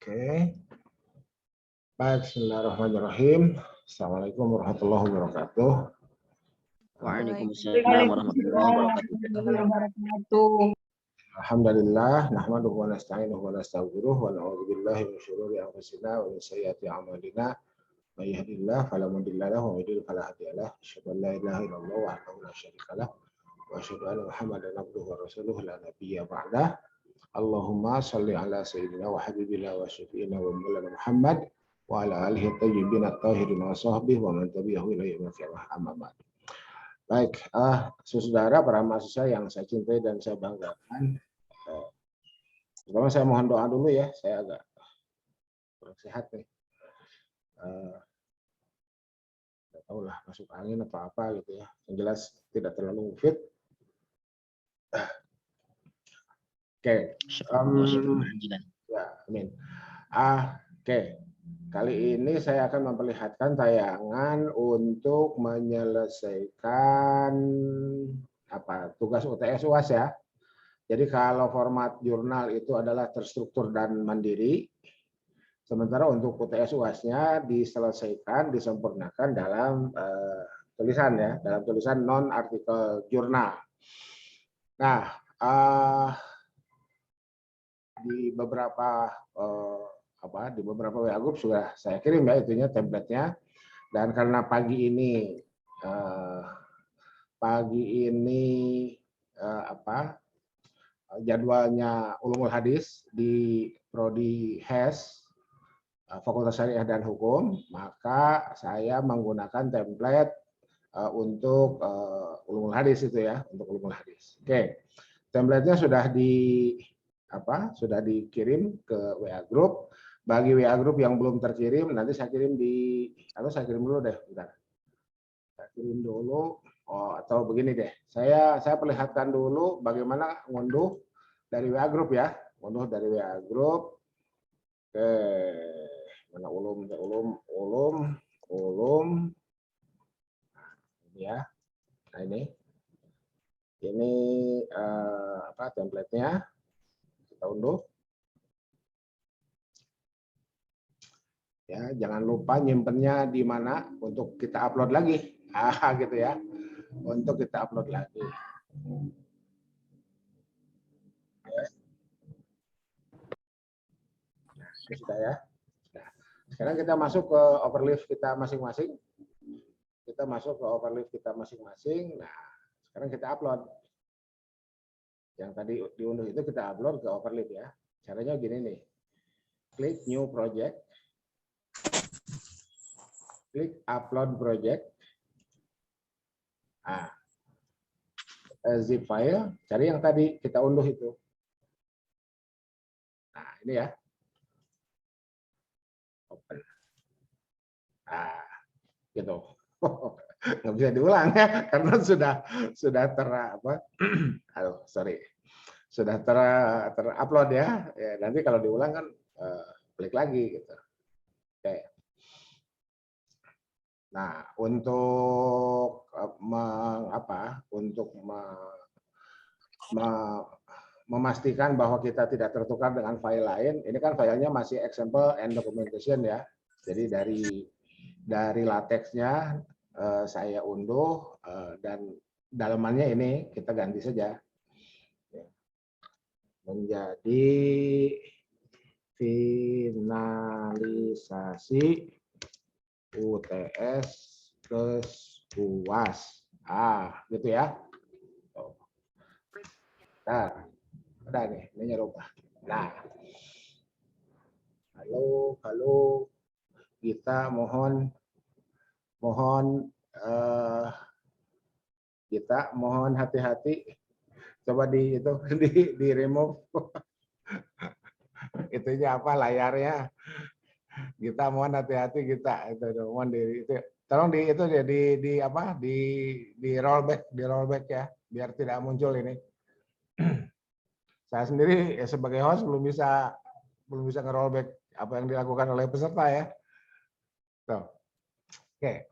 Oke. Baik, bismillahirrahmanirrahim. Assalamualaikum warahmatullahi wabarakatuh. Waalaikumsalam warahmatullahi wabarakatuh. Alhamdulillah, nahmaduhu wa nasta'inuhu wa nastaghfiruh wa na'udzu billahi min syururi anfusina wa min sayyiati a'malina. May yahdihillahu fala mudilla lahu wa may yudlil fala hadiya lahu. Asyhadu an la ilaha illallah wahdahu la syarika lahu wa asyhadu anna Muhammadan abduhu wa rasuluhu la nabiyya ba'dah. Allahumma shalli ala sayyidina wa habibina wa syafi'ina wa maulana Muhammad wa ala alihi thayyibin at-tahirin wa sahbihi wa man tabi'ahu ila yaumil qiyamah. Amma ba'd. Baik, saudara para mahasiswa yang saya cintai dan saya banggakan. Pertama saya mohon doa dulu ya, saya agak kurang sehat nih. Tidak tahu lah masuk angin atau apa gitu ya. Yang jelas tidak terlalu fit. Oke. Ya, amin. Oke. Kali ini saya akan memperlihatkan tayangan untuk menyelesaikan tugas UTS UAS ya. Jadi kalau format jurnal itu adalah terstruktur dan mandiri, sementara untuk UTS UAS-nya diselesaikan, disempurnakan dalam tulisan ya, dalam tulisan non artikel jurnal. Nah, di beberapa WA group sudah saya kirim ya itunya template-nya, dan karena pagi ini jadwalnya ulumul hadis di prodi HES Fakultas Syariah dan Hukum, maka saya menggunakan template untuk ulumul hadis itu ya, untuk ulumul hadis. Oke. Template-nya sudah dikirim ke WA group. Bagi WA group yang belum terkirim, nanti saya kirim saya kirim dulu deh, bentar. Saya kirim dulu, atau begini deh. Saya perlihatkan dulu bagaimana ngunduh dari WA group ya. Ngunduh dari WA group. Oke, mana ulum ini ya. Nah ini template-nya. Kita unduh. Ya, jangan lupa nyimpennya di mana untuk kita upload lagi. Gitu ya. Untuk kita upload lagi. Ya. Nah, ini sudah ya. Nah, sekarang kita masuk ke overleaf kita masing-masing. Kita masuk ke overleaf kita masing-masing. Nah, sekarang kita upload. Yang tadi diunduh itu kita upload ke overleaf ya. Caranya gini nih. Klik new project. Klik upload project. Zip file, cari yang tadi kita unduh itu. Nah, ini ya. Open. Gitu. Nggak bisa diulang ya, karena sudah sudah terupload ya. Nanti kalau diulang kan klik lagi gitu. Oke. Nah, untuk memastikan bahwa kita tidak tertukar dengan file lain, ini kan filenya masih example and documentation ya. Jadi dari latexnya saya unduh dan dalamannya ini kita ganti saja menjadi finalisasi UTS plus UAS. Gitu ya. Nah, udah nih, ini rubah. Nah, halo, kita mohon hati-hati. Coba di remove. Itunya apa layarnya? Kita mohon hati-hati kita mohon tolong di rollback ya biar tidak muncul ini. Saya sendiri sebagai host belum bisa nge-rollback apa yang dilakukan oleh peserta ya. Tuh. Oke.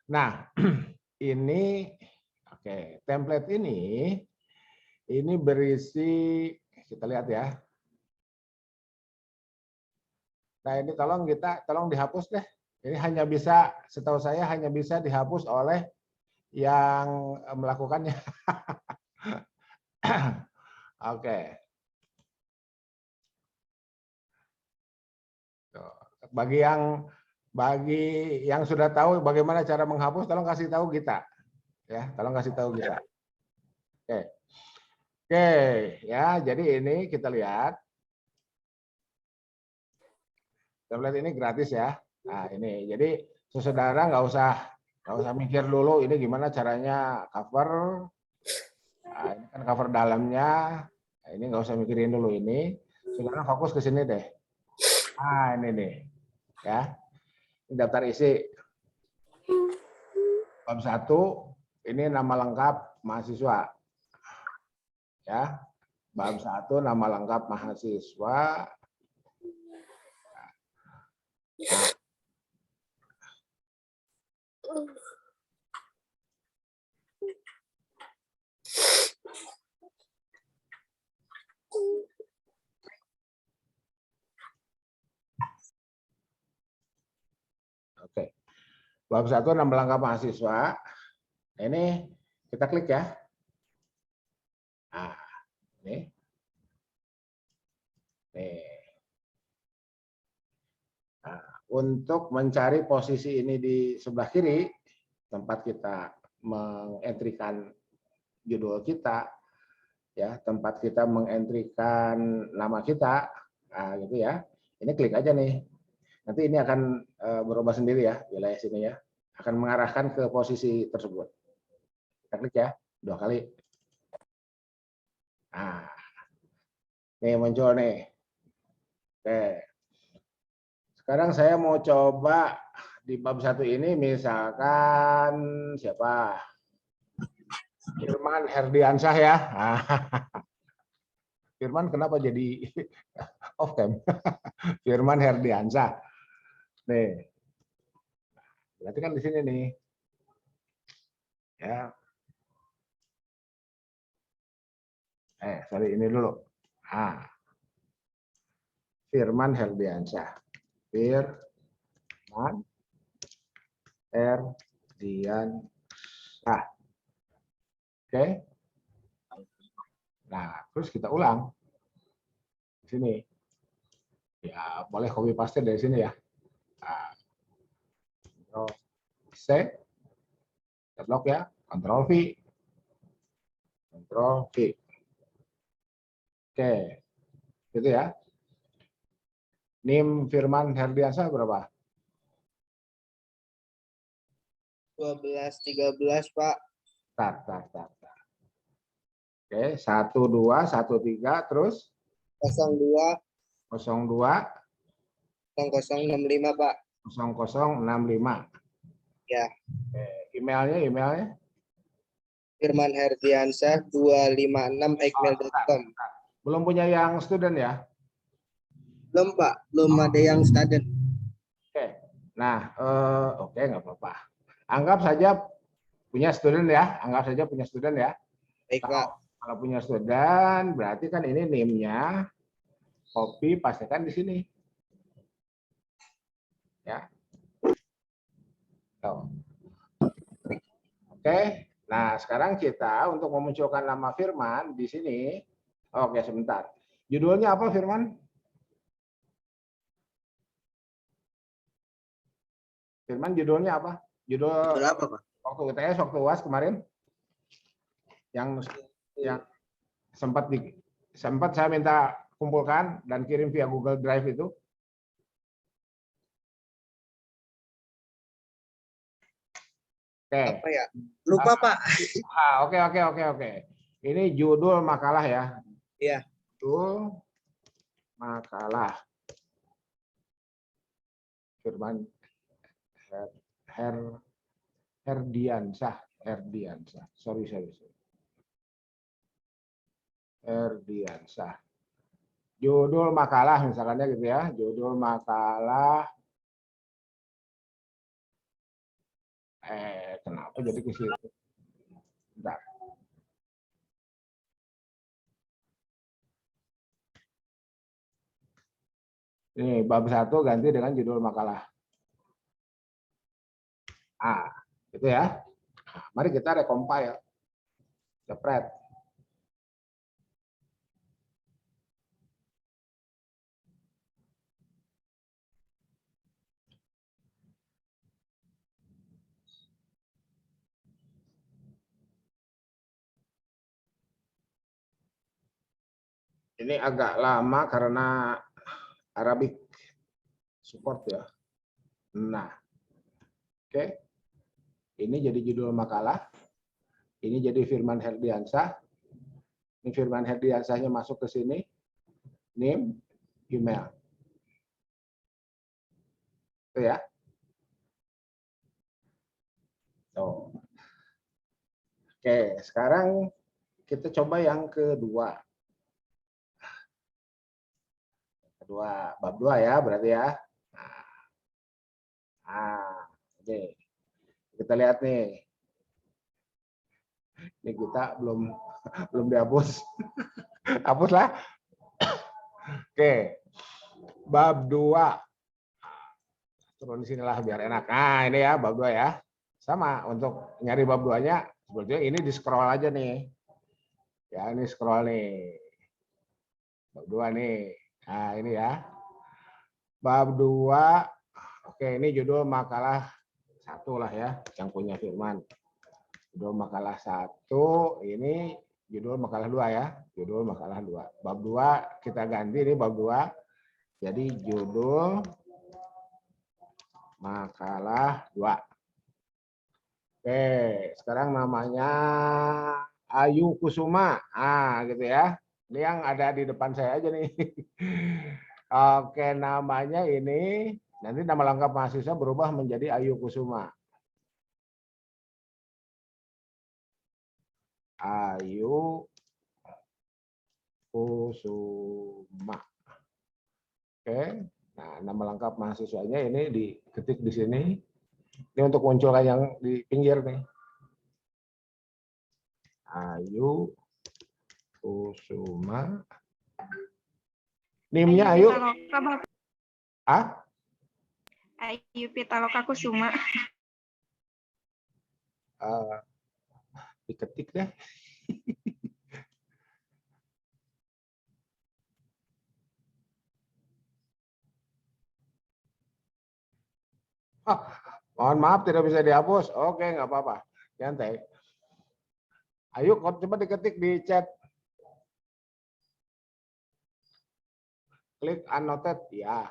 Nah, ini template ini berisi, kita lihat ya. Nah ini tolong dihapus deh. Ini hanya bisa, setahu saya hanya bisa dihapus oleh yang melakukannya. Oke. Bagi yang sudah tahu bagaimana cara menghapus, tolong kasih tahu kita. Ya, tolong kasih tahu kita. Oke. Oke, ya. Jadi ini kita lihat. Tablet ini gratis ya. Nah ini, jadi saudara nggak usah mikir dulu ini gimana caranya cover. Nah, ini kan cover dalamnya. Nah, ini nggak usah mikirin dulu ini. Saudara fokus ke sini deh. Ah ini nih, ya. Ini daftar isi. Bab 1 ini nama lengkap mahasiswa. Ya. Bab 1 nama lengkap mahasiswa. Nah, oke. Bab 1 nama lengkap mahasiswa. Ini kita klik ya. Nah, ini. Nih. Nah, untuk mencari posisi ini di sebelah kiri, tempat kita mengentrikan judul kita, ya, tempat kita mengentrikan nama kita, nah gitu ya. Ini klik aja nih. Nanti ini akan berubah sendiri ya, wilayah sini ya. Akan mengarahkan ke posisi tersebut. Kita klik ya, 2 kali. Nah, nih muncul nih. Oke. Sekarang saya mau coba di bab 1 ini misalkan siapa? Firman Herdiansyah ya. Firman kenapa jadi off cam? Firman Herdiansyah. Nih. Berarti kan di sini nih. Ya. Sorry ini dulu. Ah. Firman Herdiansyah. Firman Herdiansyah. Oke. Nah, terus kita ulang. Di sini. Ya, boleh copy paste dari sini ya. Nah, C, deadlock ya, Ctrl V. Ctrl V. Oke. Gitu ya. NIM Firman Herdiansyah berapa? 1213, Pak. Tar. Oke, 1213 terus 02 02 0065, Pak. 0065. Ya. Oke, emailnya Firman Herdiansyah 256@gmail.com. belum punya yang student ya? Belum, Pak. Belum ada yang student. Oke. Nah, oke nggak apa-apa. Anggap saja punya student ya, anggap saja punya student ya. Baik, Pak. Kalau punya student, berarti kan ini name-nya, copy, pastikan di sini. Ya. Oke, nah sekarang kita untuk memunculkan nama Firman di sini. Oke, sebentar. Judulnya apa Firman? Firman judulnya apa? Judul apa, Pak? waktu UTS, waktu UAS kemarin? Yang sempat saya minta kumpulkan dan kirim via Google Drive itu. Oke. Apa ya? Lupa, Pak. Oke. Ini judul makalah ya. Iya. Judul makalah. Firman Herdiansyah. Sorry. Herdiansyah. Judul makalah misalkannya gitu ya. Judul makalah. Kenapa jadi ke situ? Bentar. Ini bab 1 ganti dengan judul makalah. Gitu ya. Nah, mari kita recompile. Jepret. Ini agak lama karena Arabic support ya. Nah, oke. Ini jadi judul makalah. Ini jadi Firman Herdiansah. Ini Firman Herdiansahnya masuk ke sini. Name, email. Itu ya. Tuh. Oke, sekarang kita coba yang kedua. Bab 2 ya berarti ya. Oke. Kita lihat nih. Ini kita belum dihapus. Hapuslah. Oke. Bab 2. Turun di sinilah biar enak. Nah, ini ya bab 2 ya. Sama untuk nyari bab 2-nya sebetulnya ini di scroll aja nih. Ya, ini scroll nih. Bab 2 nih. Nah, ini ya. Bab 2. Oke, ini judul makalah 1 lah ya, yang punya Firman. Judul makalah 1, ini judul makalah 2 ya. Judul makalah 2. Bab 2 kita ganti ini bab 2. Jadi judul makalah 2. Oke, sekarang namanya Ayu Kusuma. Gitu ya. Ini yang ada di depan saya aja nih. Oke, namanya ini nanti nama lengkap mahasiswa berubah menjadi Ayu Kusuma. Ayu Kusuma. Oke. Nah, nama lengkap mahasiswanya ini diketik di sini. Ini untuk munculkan yang di pinggir nih. Ayu Kusuma. NIM-nya Ayu. Ayu Pitaloka Kusuma. Diketik deh. Mohon maaf tidak bisa dihapus. Oke, nggak apa-apa. Santai. Ayo coba diketik di chat. Klik annotate. Ya.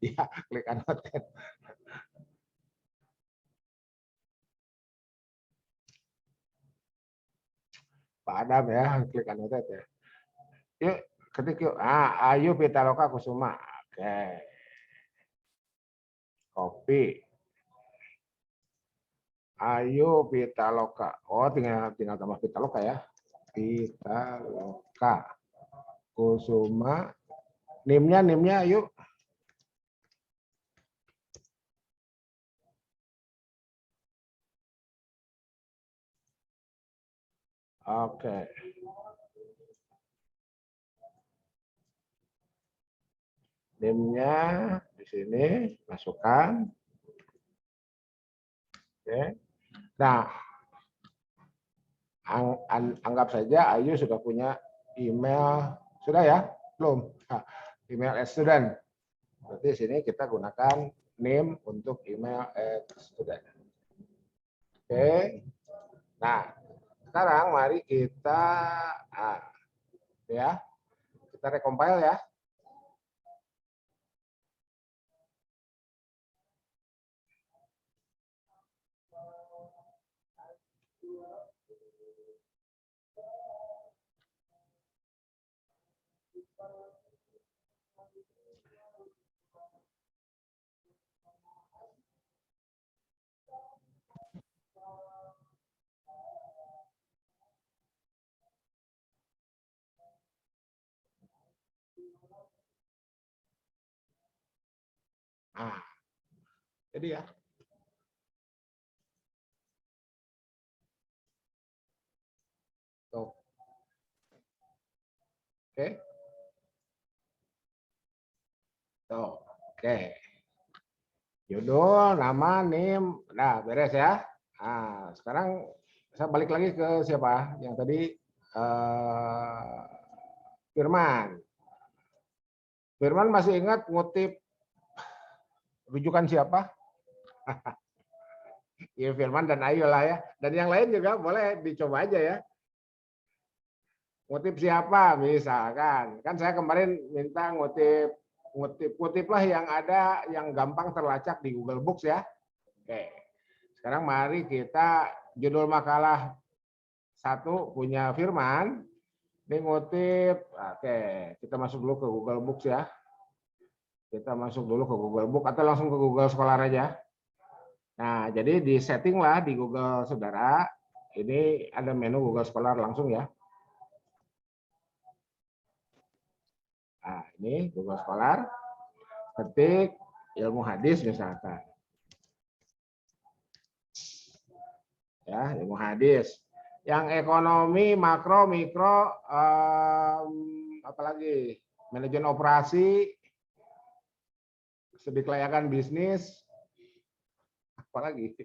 Ya, klik annotate. Pak Adam ya, klik annotate ya. Yuk, ketik yuk. Ayu Pitaloka Kusuma. Oke. Copy. Ayu Pitaloka. Oh, tinggal tambah Pitaloka ya. Pitaloka Kusuma. NIM-nya yuk. Oke. NIM-nya di sini masukkan. Oke. Nah, anggap saja Ayu sudah punya email. Sudah ya? Belum? Email as student. Berarti di sini kita gunakan name untuk email as student. Oke. Nah, sekarang mari kita kita recompile ya. Jadi ya. Tuh. Oke. Tuh, oke. Judul, nama, NIM, nah beres ya. Nah, sekarang saya balik lagi ke siapa? Yang tadi Firman. Firman masih ingat ngutip rujukan siapa? Ya Firman dan Ayu lah ya. Dan yang lain juga boleh dicoba aja ya. Ngutip siapa misalkan. Kan saya kemarin minta ngutiplah yang ada yang gampang terlacak di Google Books ya. Oke. Sekarang mari kita judul makalah satu punya Firman. Ini ngutip. Oke, kita masuk dulu ke Google Books ya. Kita masuk dulu ke Google Book atau langsung ke Google Scholar aja. Nah, jadi di setting lah di Google Saudara. Ini ada menu Google Scholar langsung ya. Nah, ini Google Scholar. Ketik ilmu hadis misalkan. Ya, ilmu hadis. Yang ekonomi, makro, mikro, apalagi manajemen operasi, studi kelayakan bisnis, apalagi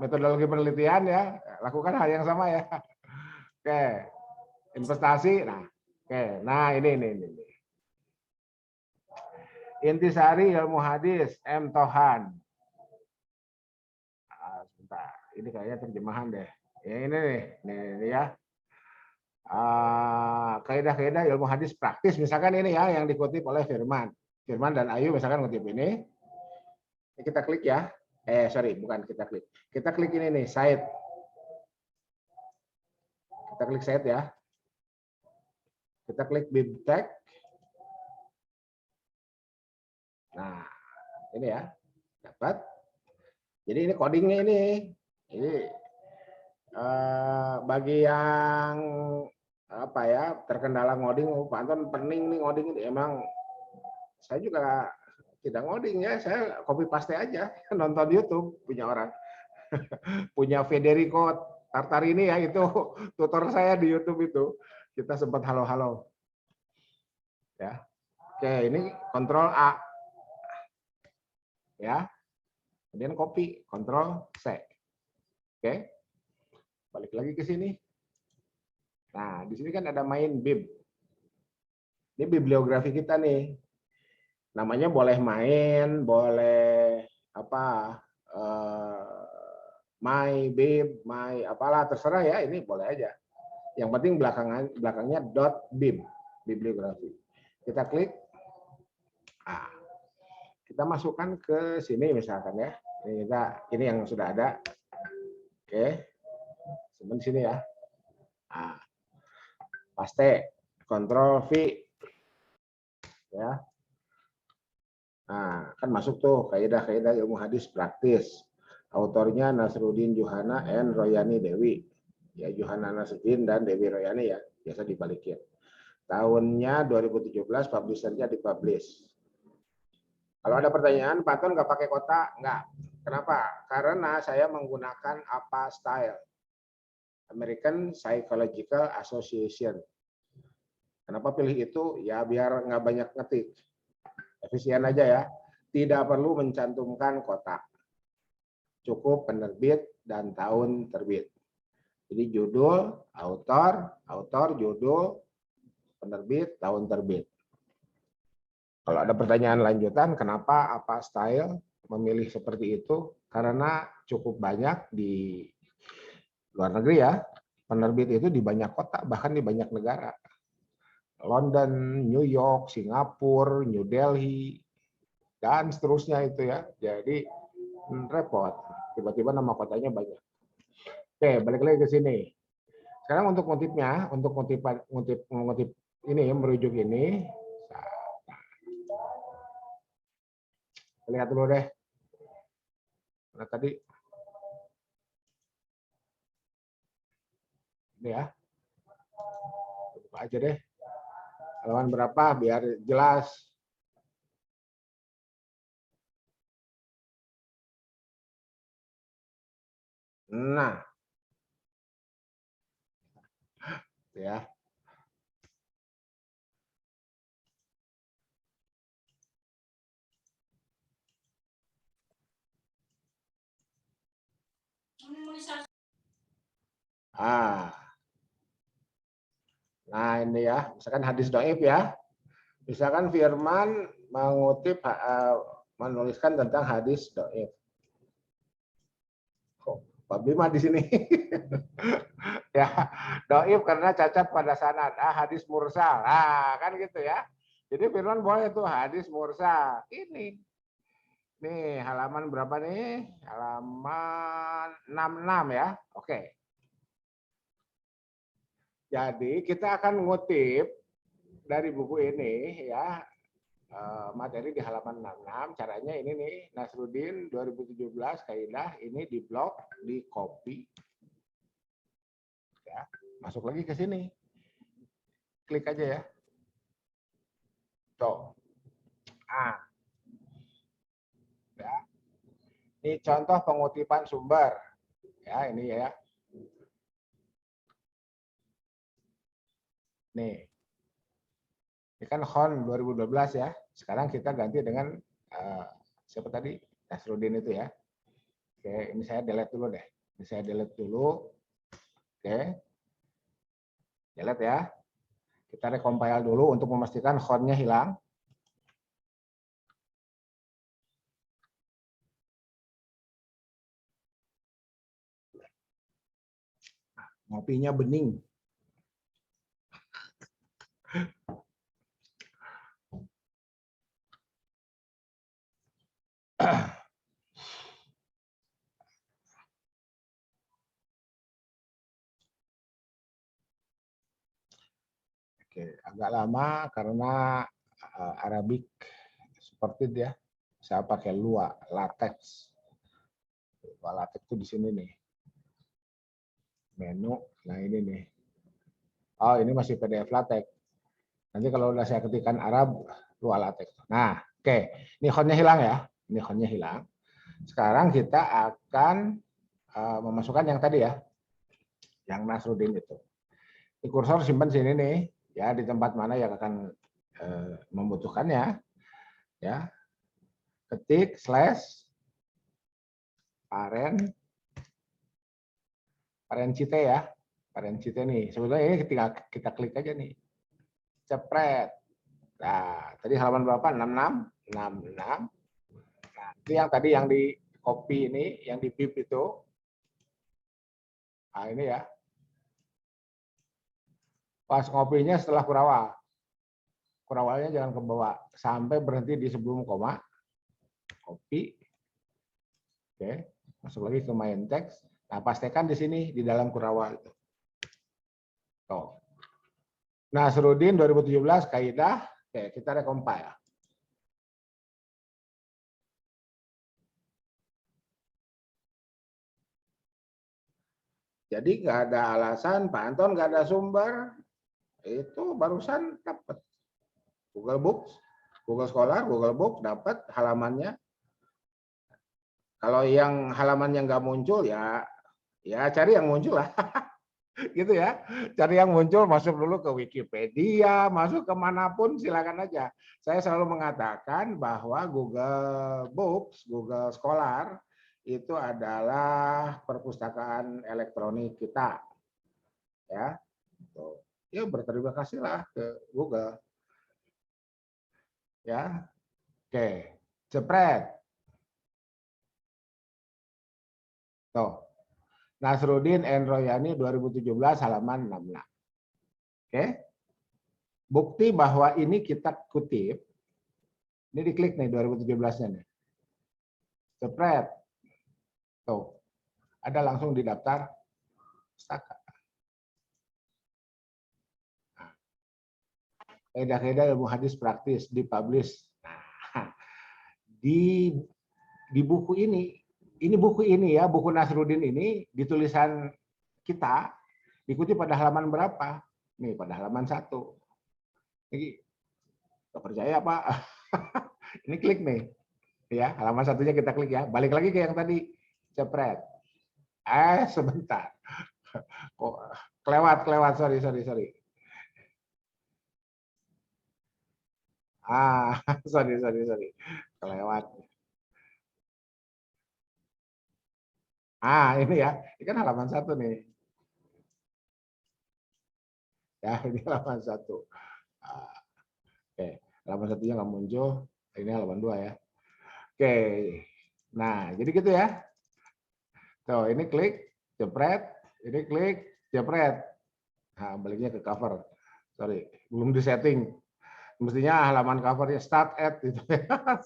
metodologi penelitian ya, lakukan hal yang sama ya. Oke, investasi, nah, oke, nah ini. Intisari ilmu hadis, M. Tohan. Sebentar, ini kayaknya terjemahan deh. Ya, ini ya. Kaidah-kaidah ilmu hadis praktis, misalkan ini ya yang dikutip oleh Firman dan Ayu misalkan ngutip ini. Ini kita klik ya. Sorry, bukan kita klik. Kita klik ini nih, site. Kita klik site ya. Kita klik BibTeX. Nah, ini ya. Dapat. Jadi ini codingnya ini. Ini bagi yang apa ya, terkendala ngoding, Pak Anton pening nih ngoding ini. Emang saya juga tidak ngoding ya, saya copy paste aja, nonton YouTube punya orang. Punya Federico Tartarini ya, itu tutor saya di YouTube itu. Kita sempat halo-halo. Ya. Oke, ini Ctrl A. Ya. Kemudian copy, Ctrl C. Oke. Balik lagi ke sini. Nah, di sini kan ada main bib. Ini bibliografi kita nih. Namanya boleh main, boleh apa? My bib, my apalah terserah ya, ini boleh aja. Yang penting belakangnya .bib, bibliografi. Kita klik. Nah, kita masukkan ke sini misalkan ya. Ini yang sudah ada. Oke. Simpan sini ya. Nah, paste, Ctrl V. Ya. Nah, kan masuk tuh kaidah-kaidah ilmu hadis praktis. Autornya Nasruddin Johana and Royani Dewi. Ya, Johana Nasruddin dan Dewi Royani ya. Biasa dibalikin. Tahunnya 2017, publishernya dipublish. Kalau ada pertanyaan, Pak Anton nggak pakai kotak? Nggak. Kenapa? Karena saya menggunakan apa style. American Psychological Association. Kenapa pilih itu? Ya biar nggak banyak ngetik. Efisien aja ya. Tidak perlu mencantumkan kotak. Cukup penerbit dan tahun terbit. Jadi judul, autor, judul, penerbit, tahun terbit. Kalau ada pertanyaan lanjutan, kenapa apa style memilih seperti itu? Karena cukup banyak di luar negeri ya. Penerbit itu di banyak kota, bahkan di banyak negara. London, New York, Singapura, New Delhi, dan seterusnya itu ya. Jadi repot. Tiba-tiba nama kotanya banyak. Oke, balik lagi ke sini. Sekarang untuk ngutipnya, untuk ngutip ini, merujuk ini, lihat dulu deh. Nah, tadi ini ya. Buka aja deh. Halaman berapa biar jelas. Nah, ya. Nah ini ya, misalkan hadis dhaif ya. Misalkan Firman mengutip menuliskan tentang hadis dhaif. Pak Bima di sini. Ya, dhaif karena cacat pada sanad. Hadis mursal. Kan gitu ya. Jadi Firman boleh tuh hadis mursal. Ini. Nih, halaman berapa nih? Halaman 66 ya. Oke. Jadi kita akan ngutip dari buku ini ya, materi di halaman 66. Caranya ini nih, Nasruddin 2017 kaidah, ini di blog, di copy. Ya, masuk lagi ke sini. Klik aja ya. Tuh. Ya. Ini contoh pengutipan sumber. Ya, ini ya. Nih. Ini kan Hon 2012 ya. Sekarang kita ganti dengan siapa tadi? Nasruddin itu ya. Oke, ini saya delete dulu deh. Ini saya delete dulu. Oke. Delete ya. Kita recompile dulu untuk memastikan Hon-nya hilang. Ngopinya bening. Oke, agak lama karena Arabic seperti dia. Saya pakai Lua latex. Lua latex itu di sini nih. Menu, nah ini nih. Oh, ini masih PDF latex. Nanti kalau udah saya ketikkan Arab, Lua latex. Nah, oke. Ini home-nya hilang ya. Ini home-nya hilang. Sekarang kita akan memasukkan yang tadi ya. Yang Nasruddin itu. Ini kursor simpan sini nih. Ya, di tempat mana yang akan membutuhkannya. Ya. Ketik slash parent cite ya. Parent cite nih. Sebetulnya ini ketika kita klik aja nih. Cepret. Nah, tadi halaman berapa? 66. 66. Nah, itu yang tadi yang di copy ini, yang di bip itu. Nah, ini ya. Pas ngopinya setelah kurawal. Kurawalnya jangan ke bawah. Sampai berhenti di sebelum koma. Copy. Oke. Masuk lagi ke main text. Nah, pastikan di sini, di dalam kurawal itu. Tuh. Nasruddin 2017, kaidah. Oke, kita recompile. Jadi nggak ada alasan, Pak Anton nggak ada sumber. Itu barusan dapat. Google Books, Google Scholar, Google Books dapat halamannya. Kalau yang halamannya nggak muncul ya cari yang muncul lah. Gitu ya. Cari yang muncul, masuk dulu ke Wikipedia, masuk kemanapun silakan aja. Saya selalu mengatakan bahwa Google Books, Google Scholar itu adalah perpustakaan elektronik kita. Ya. Ya berterima kasihlah ke Google. Ya. Oke. Jepret. Tuh. Nasruddin N. Royani 2017 halaman 66. Oke. Bukti bahwa ini kita kutip. Ini diklik nih 2017-nya nih. Jepret. Tuh. Ada langsung di daftar pustaka. Kaidah-kaidah ilmu hadis praktis dipublish. Nah, di buku ini buku ini ya, buku Nasruddin ini di tulisan kita diikuti pada halaman berapa? Nih pada halaman 1. Ini nggak percaya Pak? Ini klik nih. Ya, halaman satunya kita klik ya. Balik lagi ke yang tadi. Cepret. Sebentar. Kok kelewat. Sorry. Sorry. Kelewat. Ini ya, ini kan halaman 1 nih. Ya, ini halaman 1. Oke, halaman 1-nya nggak muncul. Ini halaman 2 ya. Oke, nah jadi gitu ya. Tuh, ini klik, jepret, ini klik, jepret. Nah, baliknya ke cover. Sorry, belum disetting. Mestinya halaman covernya start at gitu.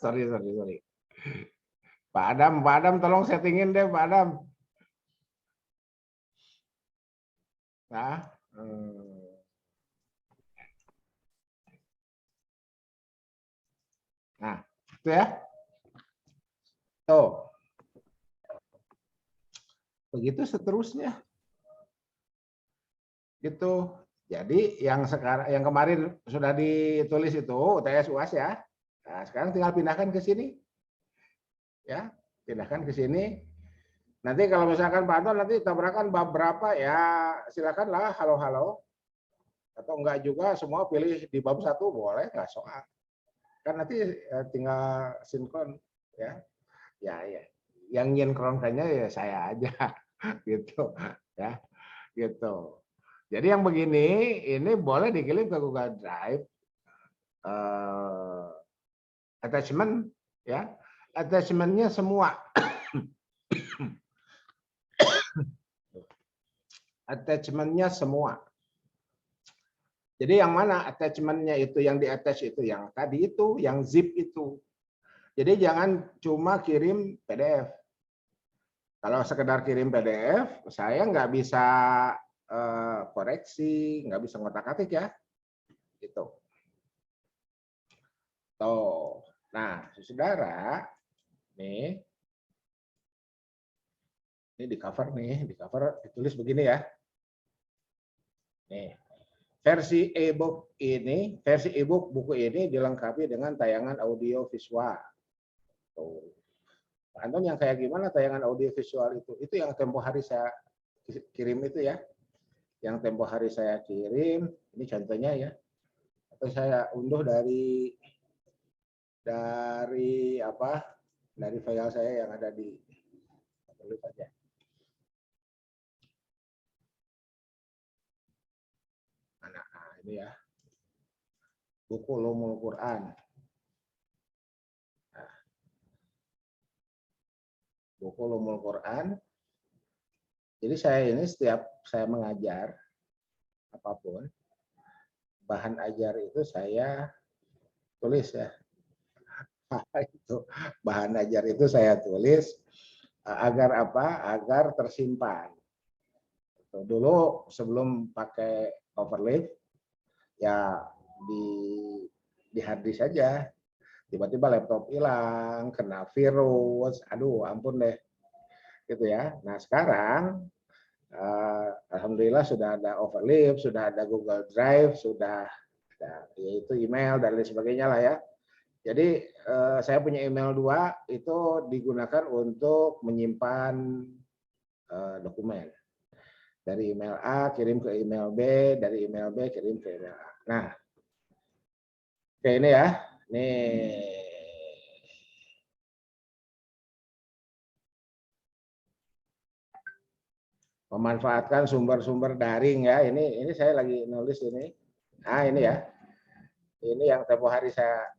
sorry. Pak Adam tolong settingin deh Pak Adam. Nah, nah itu ya. Tuh. Begitu seterusnya. Gitu. Jadi yang kemarin sudah ditulis itu UTS UAS ya. Nah, sekarang tinggal pindahkan ke sini. Ya, pindahkan ke sini. Nanti kalau misalkan Pak Anton nanti tabrakan bab berapa ya silakanlah halo-halo. Atau enggak juga semua pilih di bab 1 boleh nggak soal. Kan nanti tinggal sinkron ya. Ya. Yang nyinkronkannya ya saya aja gitu ya. Gitu. Jadi yang begini ini boleh dikirim ke Google Drive attachment ya. Attachmentnya semua. Attachmentnya semua. Jadi yang mana attachmentnya itu yang di attach itu yang tadi itu yang zip itu. Jadi jangan cuma kirim PDF. Kalau sekedar kirim PDF, saya nggak bisa koreksi, nggak bisa ngotak-atik ya. Gitu. Tuh. Nah, saudara, nih, ini di cover ditulis begini ya. Nih, versi e-book buku ini dilengkapi dengan tayangan audio visual. Tuh. Anton yang kayak gimana tayangan audio visual itu? Itu yang tempo hari saya kirim itu ya. Yang tempo hari saya kirim, ini contohnya ya. Atau saya unduh dari apa? Dari file saya yang ada di tulis aja. Nah, ini ya. Buku Ulumul Quran. Nah, buku Ulumul Quran. Jadi saya ini setiap saya mengajar apapun, bahan ajar itu saya tulis ya. Itu bahan ajar itu saya tulis agar apa? Agar tersimpan. Dulu sebelum pakai overlay ya di hard disk saja. Tiba-tiba laptop hilang, kena virus, aduh ampun deh. Gitu ya. Nah, sekarang alhamdulillah sudah ada overlay, sudah ada Google Drive, sudah ada yaitu email dan lain sebagainya lah ya. Jadi saya punya email 2 itu digunakan untuk menyimpan dokumen. Dari email A kirim ke email B, dari email B kirim ke email A. Nah, oke ini ya. Nih. Memanfaatkan sumber-sumber daring ya. Ini saya lagi nulis ini. Nah, ini ya. Ini yang tempo hari saya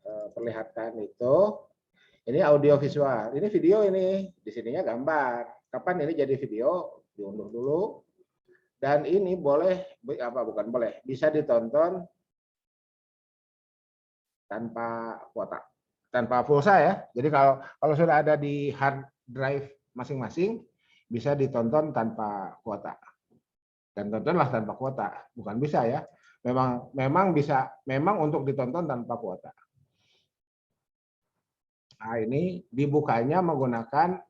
perlihatkan itu. Ini audio visual. Ini video ini. Di sininya gambar. Kapan ini jadi video? Diunduh dulu. Dan ini boleh bukan boleh, bisa ditonton tanpa kuota, tanpa pulsa ya. Jadi kalau sudah ada di hard drive masing-masing bisa ditonton tanpa kuota. Dan tontonlah tanpa kuota, bukan bisa ya. Memang bisa, memang untuk ditonton tanpa kuota. Nah, ini dibukanya menggunakan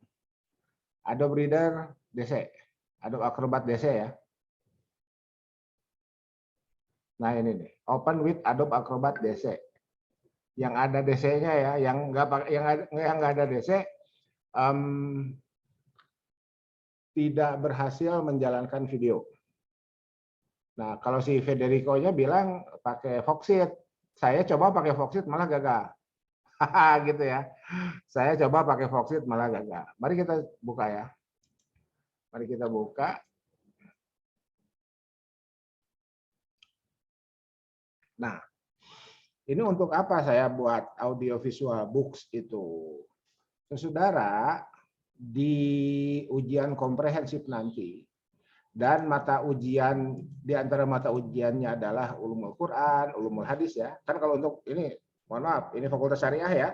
Adobe Reader DC, Adobe Acrobat DC ya. Nah, ini nih, Open with Adobe Acrobat DC. Yang ada DC-nya ya, yang nggak ada DC tidak berhasil menjalankan video. Nah, kalau si Federico-nya bilang pakai Foxit, saya coba pakai Foxit malah gagal. Gitu ya. Saya coba pakai Foxit malah gagal. Mari kita buka ya. Mari kita buka. Nah, ini untuk apa saya buat audio visual books itu? Saudara, di ujian komprehensif nanti, dan mata ujian, di antara mata ujiannya adalah ulumul Quran, ulumul hadis ya. Kan kalau untuk ini, mohon maaf, ini fakultas syariah ya.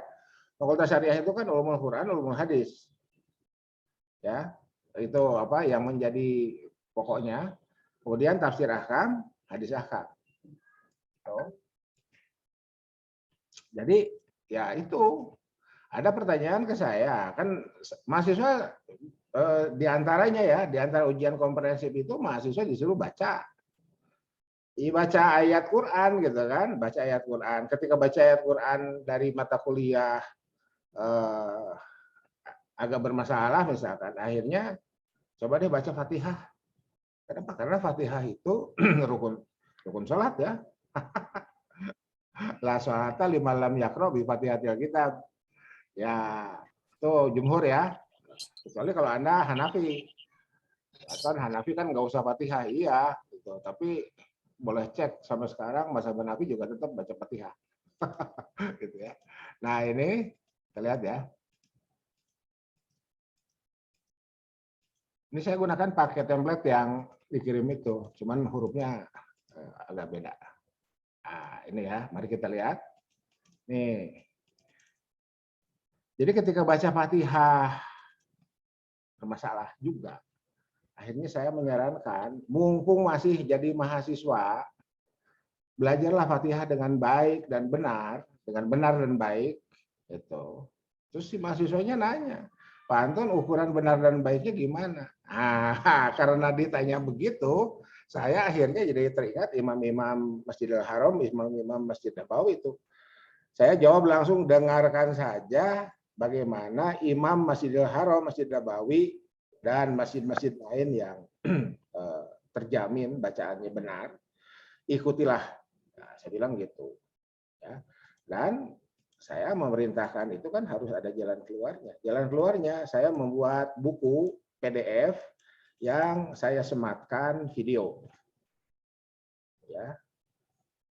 Fakultas syariah itu kan ulumul Quran, ulumul hadis. Ya, itu apa yang menjadi pokoknya. Kemudian tafsir ahkam, hadis ahkam. Jadi ya itu ada pertanyaan ke saya, kan mahasiswa diantaranya ya, diantara ujian komprehensif itu mahasiswa disuruh baca. Baca ayat Quran gitu kan, baca ayat Quran. Ketika baca ayat Quran dari mata kuliah agak bermasalah misalkan, akhirnya coba deh baca Fatihah. Kenapa? Karena Fatihah itu rukun sholat ya. La sholata liman lam yaqra bi Fatihatil kitab. Ya, itu jumhur ya. Kecuali kalau Anda Hanafi. Kan Hanafi kan nggak usah Fatihah, iya gitu. Tapi boleh cek sampai sekarang mazhab Hanafi juga tetap baca Fatihah. Gitu ya. Nah, ini kita lihat ya. Ini saya gunakan pakai template yang dikirim itu, cuman hurufnya agak beda. Nah, ini ya, mari kita lihat. Nih. Jadi ketika baca Fatihah bermasalah juga. Akhirnya saya menyarankan, mumpung masih jadi mahasiswa, belajarlah Fatihah dengan baik dan benar, dengan benar dan baik. Gitu. Terus si mahasiswanya nanya, Pak Anton ukuran benar dan baiknya gimana? Ah, karena ditanya begitu, saya akhirnya jadi teringat imam-imam Masjidil Haram, imam-imam Masjid Nabawi itu. Saya jawab langsung, dengarkan saja bagaimana imam Masjidil Haram, Masjid Nabawi, dan masjid-masjid lain yang terjamin bacaannya benar, ikutilah. Nah, saya bilang gitu. Ya. Dan saya memerintahkan itu kan harus ada jalan keluarnya. Jalan keluarnya saya membuat buku PDF yang saya sematkan video. Ya.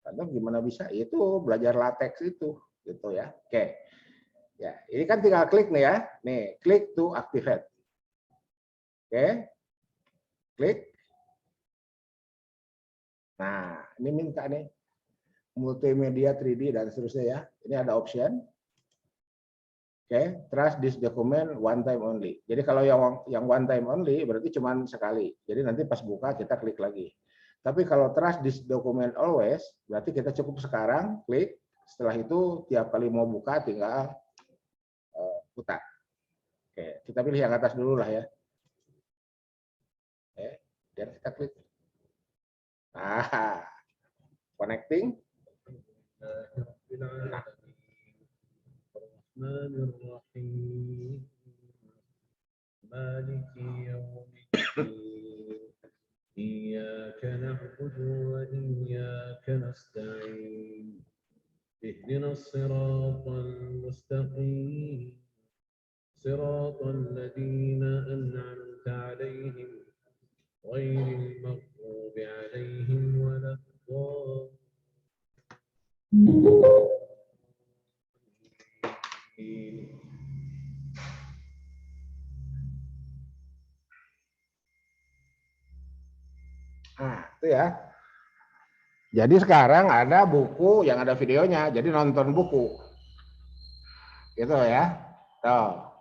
Karena gimana bisa? Itu belajar latex itu, gitu ya. Oke. Ya, ini kan tinggal klik nih ya. Nih, klik to activate. Oke. Klik. Nah, ini minta nih multimedia 3D dan seterusnya ya. Ini ada option. Oke, trust this document one time only. Jadi kalau yang one time only berarti cuma sekali. Jadi nanti pas buka kita klik lagi. Tapi kalau trust this document always berarti kita cukup sekarang klik. Setelah itu tiap kali mau buka tinggal putar. Oke, kita pilih yang atas dulu lah ya. Oke, dan kita klik. Nah, connecting. Nah. مالك يوم الدين إياك نعبد وإياك نستعين اهدنا الصراط المستقيم صراط الذين أنعمت عليهم غير المغضوب عليهم ولا الضالين. Nah, itu ya. Jadi sekarang ada buku yang ada videonya, jadi nonton buku. Gitu ya. Tuh.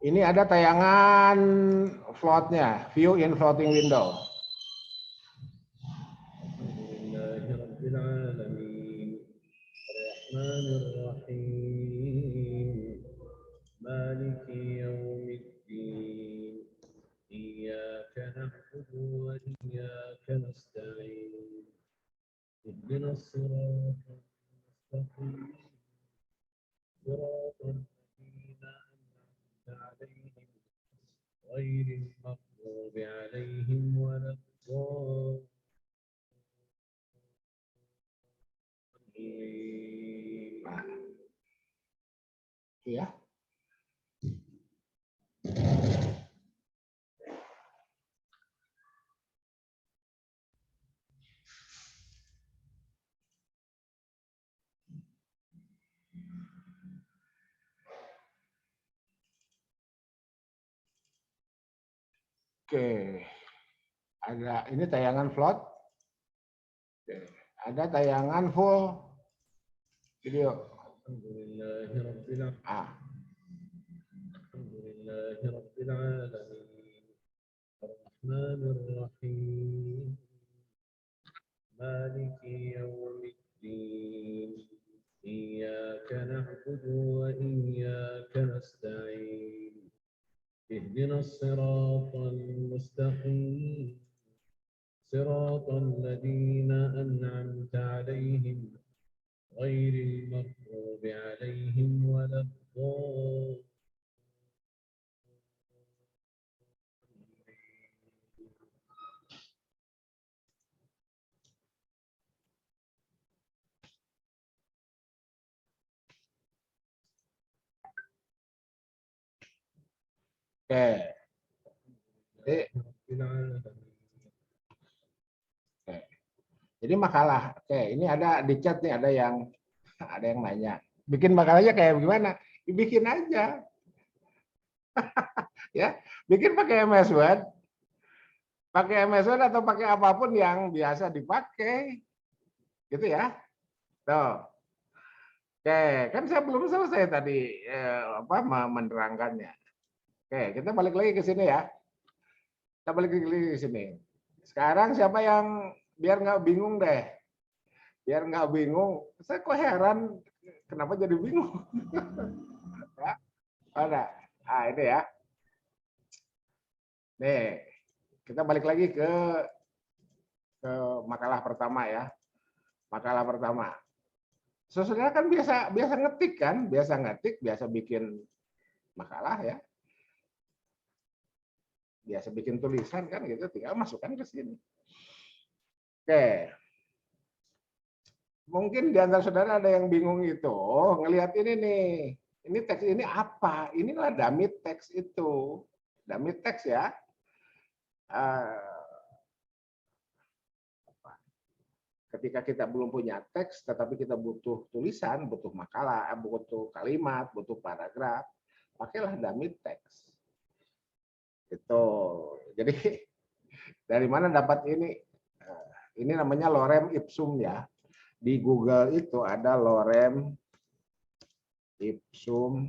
Ini ada tayangan floatnya, view in floating window. اهدنا الصراط المستقيم صراط الذين أنعمت عليهم غير المغضوب عليهم ولا الضالين. Ya. Oke. Ada ini tayangan float. Oke. Ada tayangan full video. Alhamdulillahi Rabbil Alamin. Ah, Alhamdulillahi Rabbil Alamin. Ar-Rahmanir Rahim. Maliki Yawmiddin. Iyyaka na'budu wa iyyaka nasta'in. اهدنا الصراط المستقيم صراط الذين أنعمت عليهم غير المغضوب عليهم ولا الضالين. oke. Jadi, رب العالمين. oke. Jadi makalah. Oke, ini ada di chat nih ada yang nanya. Bikin makalahnya kayak gimana? Dibikin aja. Ya, bikin pakai MS Word. Pakai MS Word atau pakai apapun yang biasa dipakai. Gitu ya. Tuh. Oke, kan saya belum selesai tadi menerangkannya. Oke, kita balik lagi ke sini ya. Kita balik lagi ke sini. Sekarang siapa yang biar nggak bingung deh. Biar nggak bingung. Saya kok heran kenapa jadi bingung. Ya, ada. Ah, ini ya. Nih, kita balik lagi ke makalah pertama ya. Makalah pertama. Saudara kan biasa ngetik kan, biasa bikin makalah ya. Biasa bikin tulisan kan gitu, tinggal masukkan ke sini. Oke. Mungkin di antara saudara ada yang bingung itu, ngelihat ini nih. Ini teks ini apa? Inilah dummy teks itu. Dummy teks ya. Ketika kita belum punya teks, tetapi kita butuh tulisan, butuh makalah, butuh kalimat, butuh paragraf, pakailah dummy teks. Itu. Jadi dari mana dapat ini? Ini namanya lorem ipsum ya. Di Google itu ada lorem ipsum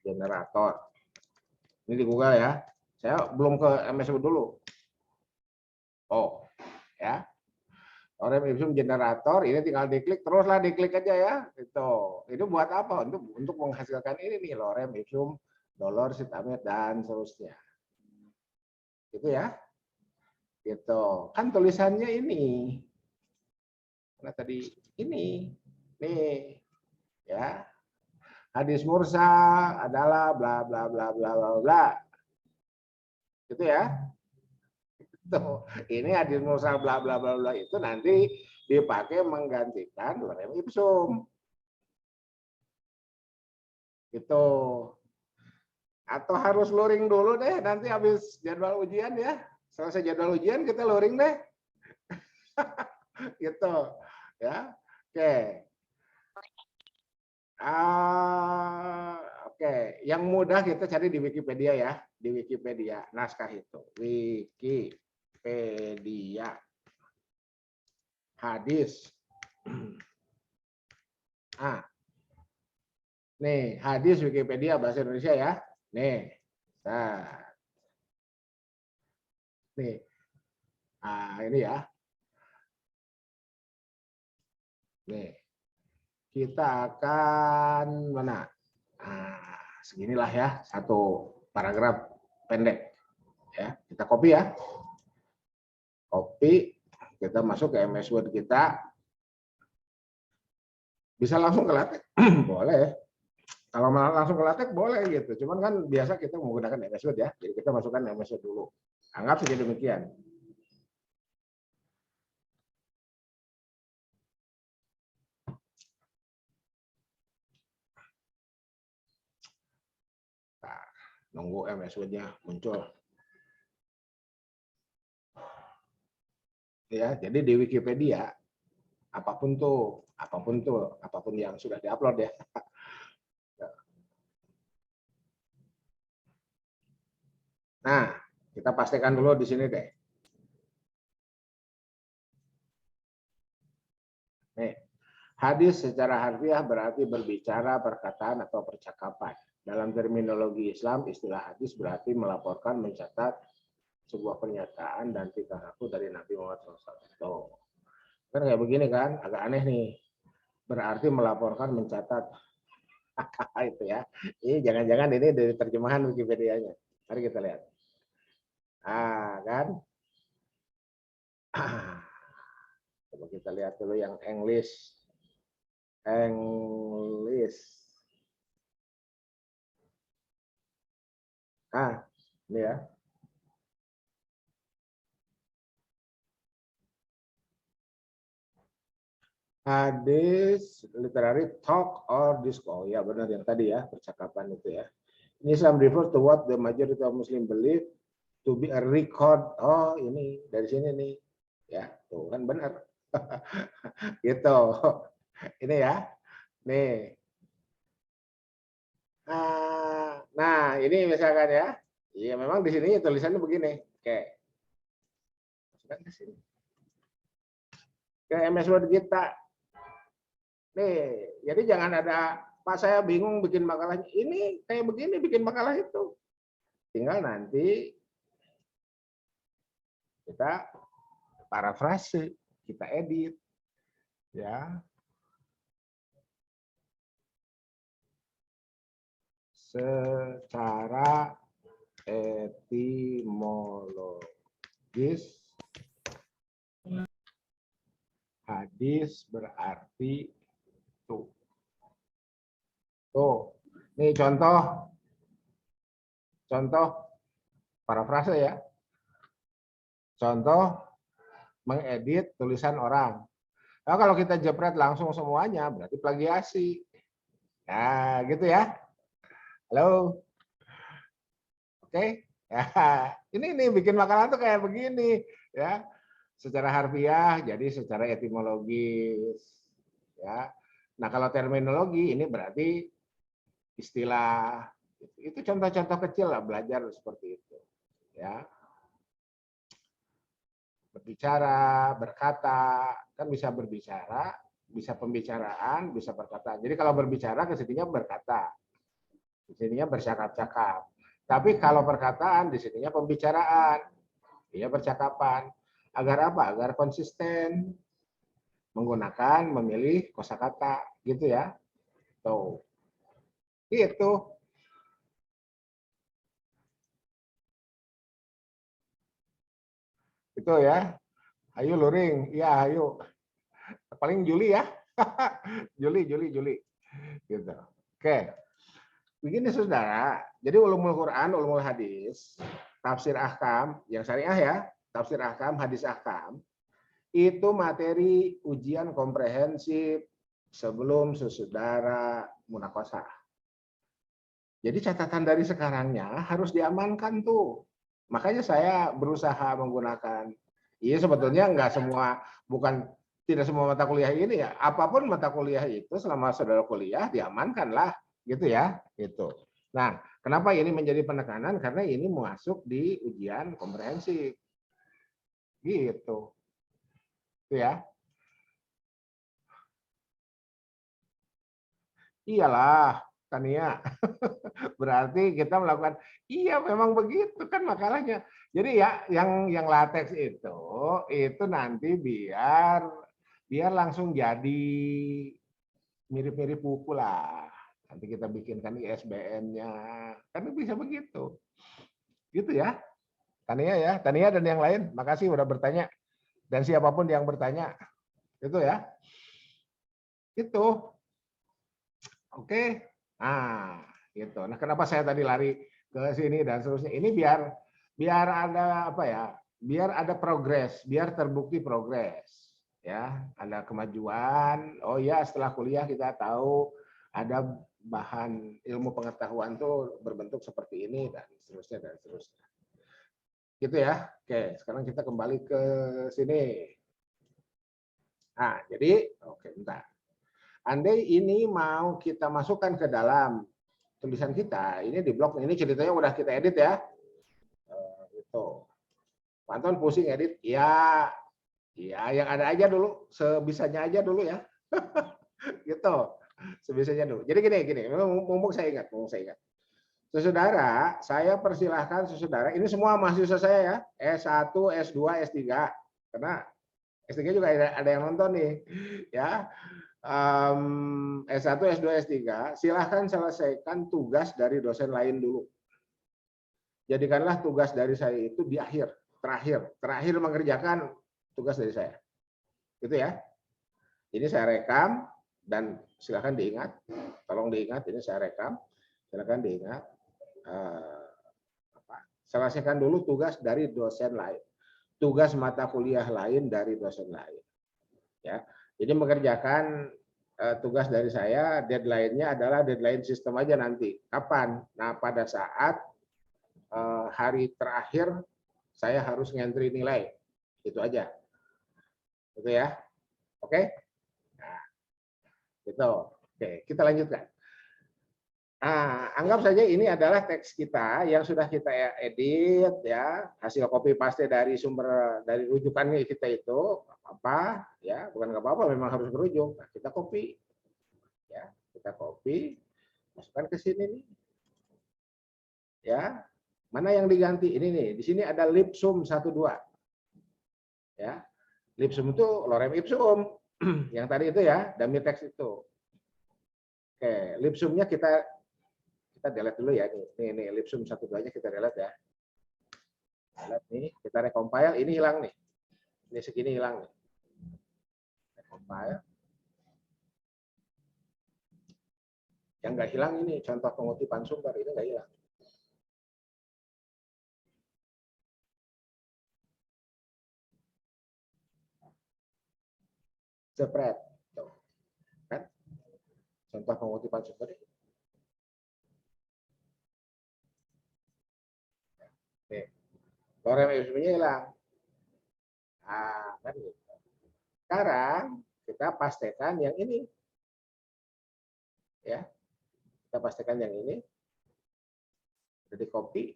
generator. Ini di Google ya. Saya belum ke MS dulu. Oh, ya. Lorem ipsum generator, ini tinggal diklik, teruslah diklik aja ya. Itu buat apa? Untuk menghasilkan ini nih, lorem ipsum dolor sitamet dan seterusnya. Gitu ya. Gitu. Kan tulisannya ini. Nah tadi ini. Nih. Ya. Hadis mursal adalah bla bla bla bla bla bla. Gitu ya. Tuh, ini hadis mursal bla bla bla bla itu nanti dipakai menggantikan lorem ipsum. Gitu. Atau harus luring dulu deh nanti habis jadwal ujian ya. Selesai jadwal ujian kita luring deh. Gitu. Ya. Oke. Oke, yang mudah kita cari di Wikipedia ya, di Wikipedia naskah itu, Wikipedia, hadis. Nih hadis Wikipedia bahasa Indonesia ya, nih, nih, ini ya, nih, kita akan mana? Seginilah ya, satu paragraf pendek. Ya, kita copy ya. Copy, kita masuk ke MS Word kita. Bisa langsung ke LaTeX, boleh. Kalau langsung ke LaTeX boleh gitu. Cuman kan biasa kita menggunakan MS Word ya. Jadi kita masukkan MS Word dulu. Anggap saja demikian. Nunggu MS Word-nya muncul. Ya, jadi di Wikipedia apapun yang sudah diupload ya. Nah, Kita pastikan dulu di sini deh. Nih, hadis secara harfiah berarti berbicara, perkataan, atau percakapan. Dalam terminologi Islam, istilah hadis berarti melaporkan, mencatat sebuah pernyataan dan tingkah laku dari Nabi Muhammad SAW. Kan kayak begini kan, agak aneh nih. Berarti melaporkan, mencatat. Itu ya. Ini jangan-jangan ini dari terjemahan Wikipedia-nya. Mari kita lihat. Kan? Coba kita lihat dulu yang English. Ini ya. Hadis literary talk or discourse. Ya benar yang tadi ya, percakapan itu ya. Ini Islam refer to what the majority of Muslim believe to be a record. Oh, ini dari sini nih. Ya, tuh kan benar. Gitu. Ini ya. Nih. Nah, ini misalkan ya. Iya, memang di sini tulisannya begini. Oke. Masukkan ke sini. Ke MS Word kita. Nih, jadi jangan ada, Pak saya bingung bikin makalahnya. Ini kayak begini bikin makalah itu. Tinggal nanti kita parafrase, kita edit. Ya. Secara etimologis, hadis berarti tuh. Nih contoh parafrase ya. Contoh mengedit tulisan orang. Nah, kalau kita jepret langsung semuanya berarti plagiasi. Nah, gitu ya. Halo. Oke. Ya, ini bikin makalah tuh kayak begini ya. Secara harfiah jadi secara etimologis ya. Nah, kalau terminologi ini berarti istilah. Itu contoh-contoh kecil lah belajar seperti itu. Ya. Berbicara, berkata, kan bisa berbicara, bisa pembicaraan, bisa perkataan. Jadi kalau berbicara ke sininya berkata. Di sininya bercakap-cakap. Tapi kalau perkataan di sininya pembicaraan. Iya percakapan. Agar apa? Agar konsisten menggunakan, memilih kosakata, gitu ya. Tuh. Itu. Itu ya. Ayo luring. Iya, ayo. Paling Juli ya. Juli. Gitu. Oke. Begini saudara. Jadi ulumul Quran, ulumul hadis, tafsir ahkam, yang syariah ya, tafsir ahkam, hadis ahkam, itu materi ujian komprehensif sebelum sesudara munakosah. Jadi catatan dari sekarangnya harus diamankan tuh. Makanya saya berusaha menggunakan. Iya sebetulnya nggak semua, tidak semua mata kuliah ini ya. Apapun mata kuliah itu selama saudara kuliah diamankan lah, gitu ya. Gitu. Nah, kenapa ini menjadi penekanan? Karena ini masuk di ujian komprehensif. Gitu. Itu ya. Iyalah, Tania. Berarti kita melakukan, iya memang begitu kan makalahnya. Jadi ya yang latex itu nanti biar langsung jadi mirip-mirip buku lah. Nanti kita bikinkan ISBN-nya. Kan bisa begitu. Gitu ya. Tania dan yang lain, makasih udah bertanya. Dan siapapun yang bertanya. Itu ya. Itu. Oke. Nah, gitu. Nah, kenapa saya tadi lari ke sini dan seterusnya? Ini biar ada apa ya? Biar ada progres, biar terbukti progres. Ya, ada kemajuan. Oh ya, setelah kuliah kita tahu ada bahan ilmu pengetahuan tuh berbentuk seperti ini dan seterusnya. Gitu ya. Oke, sekarang kita kembali ke sini. Nah, jadi oke, bentar. Andai ini mau kita masukkan ke dalam tulisan kita, ini di blog ini ceritanya udah kita edit ya. Tuh. Pak Anton pusing edit? Ya, ya yang ada aja dulu, sebisanya aja dulu ya. Gitu, sebisanya dulu. Jadi gini, mumpung saya ingat. Saudara, saya persilahkan saudara, ini semua mahasiswa saya ya, S1, S2, S3. Karena S3 juga ada yang nonton nih, ya. S1, S2, S3, silahkan selesaikan tugas dari dosen lain dulu. Jadikanlah tugas dari saya itu di terakhir mengerjakan tugas dari saya. Gitu ya. Ini saya rekam dan silahkan diingat, tolong diingat, ini saya rekam, silahkan diingat. Selesaikan dulu tugas dari dosen lain, tugas mata kuliah lain dari dosen lain. Ya, jadi mengerjakan tugas dari saya, deadline-nya adalah deadline sistem aja nanti. Kapan? Nah, pada saat hari terakhir saya harus ngentri nilai, itu aja, gitu ya. Oke, nah, gitu. Oke, kita lanjutkan. Anggap saja ini adalah teks kita yang sudah kita edit ya, hasil copy paste dari sumber dari rujukannya kita itu apa ya, bukan nggak apa-apa, memang harus berujuk. Nah, kita copy ya, masukkan ke sini nih. Ya. Mana yang diganti? Ini nih, di sini ada lipsum 12. Ya. Lipsum itu lorem ipsum yang tadi itu ya, dummy text itu. Oke, lipsumnya kita delete dulu ya, ini lipsum 12-nya kita delete ya. Delete nih, kita recompile, ini hilang nih. Ini segini hilang nih. Recompile. Yang nggak hilang ini contoh pengutipan sumber, ini nggak hilang. Spread. Kan? Contoh pengutipan sumber. Nih, lorem ipsumnya hilang. Nah, kan gitu. Sekarang kita pastikan yang ini. Ya. Kita pastikan yang ini. Jadi copy.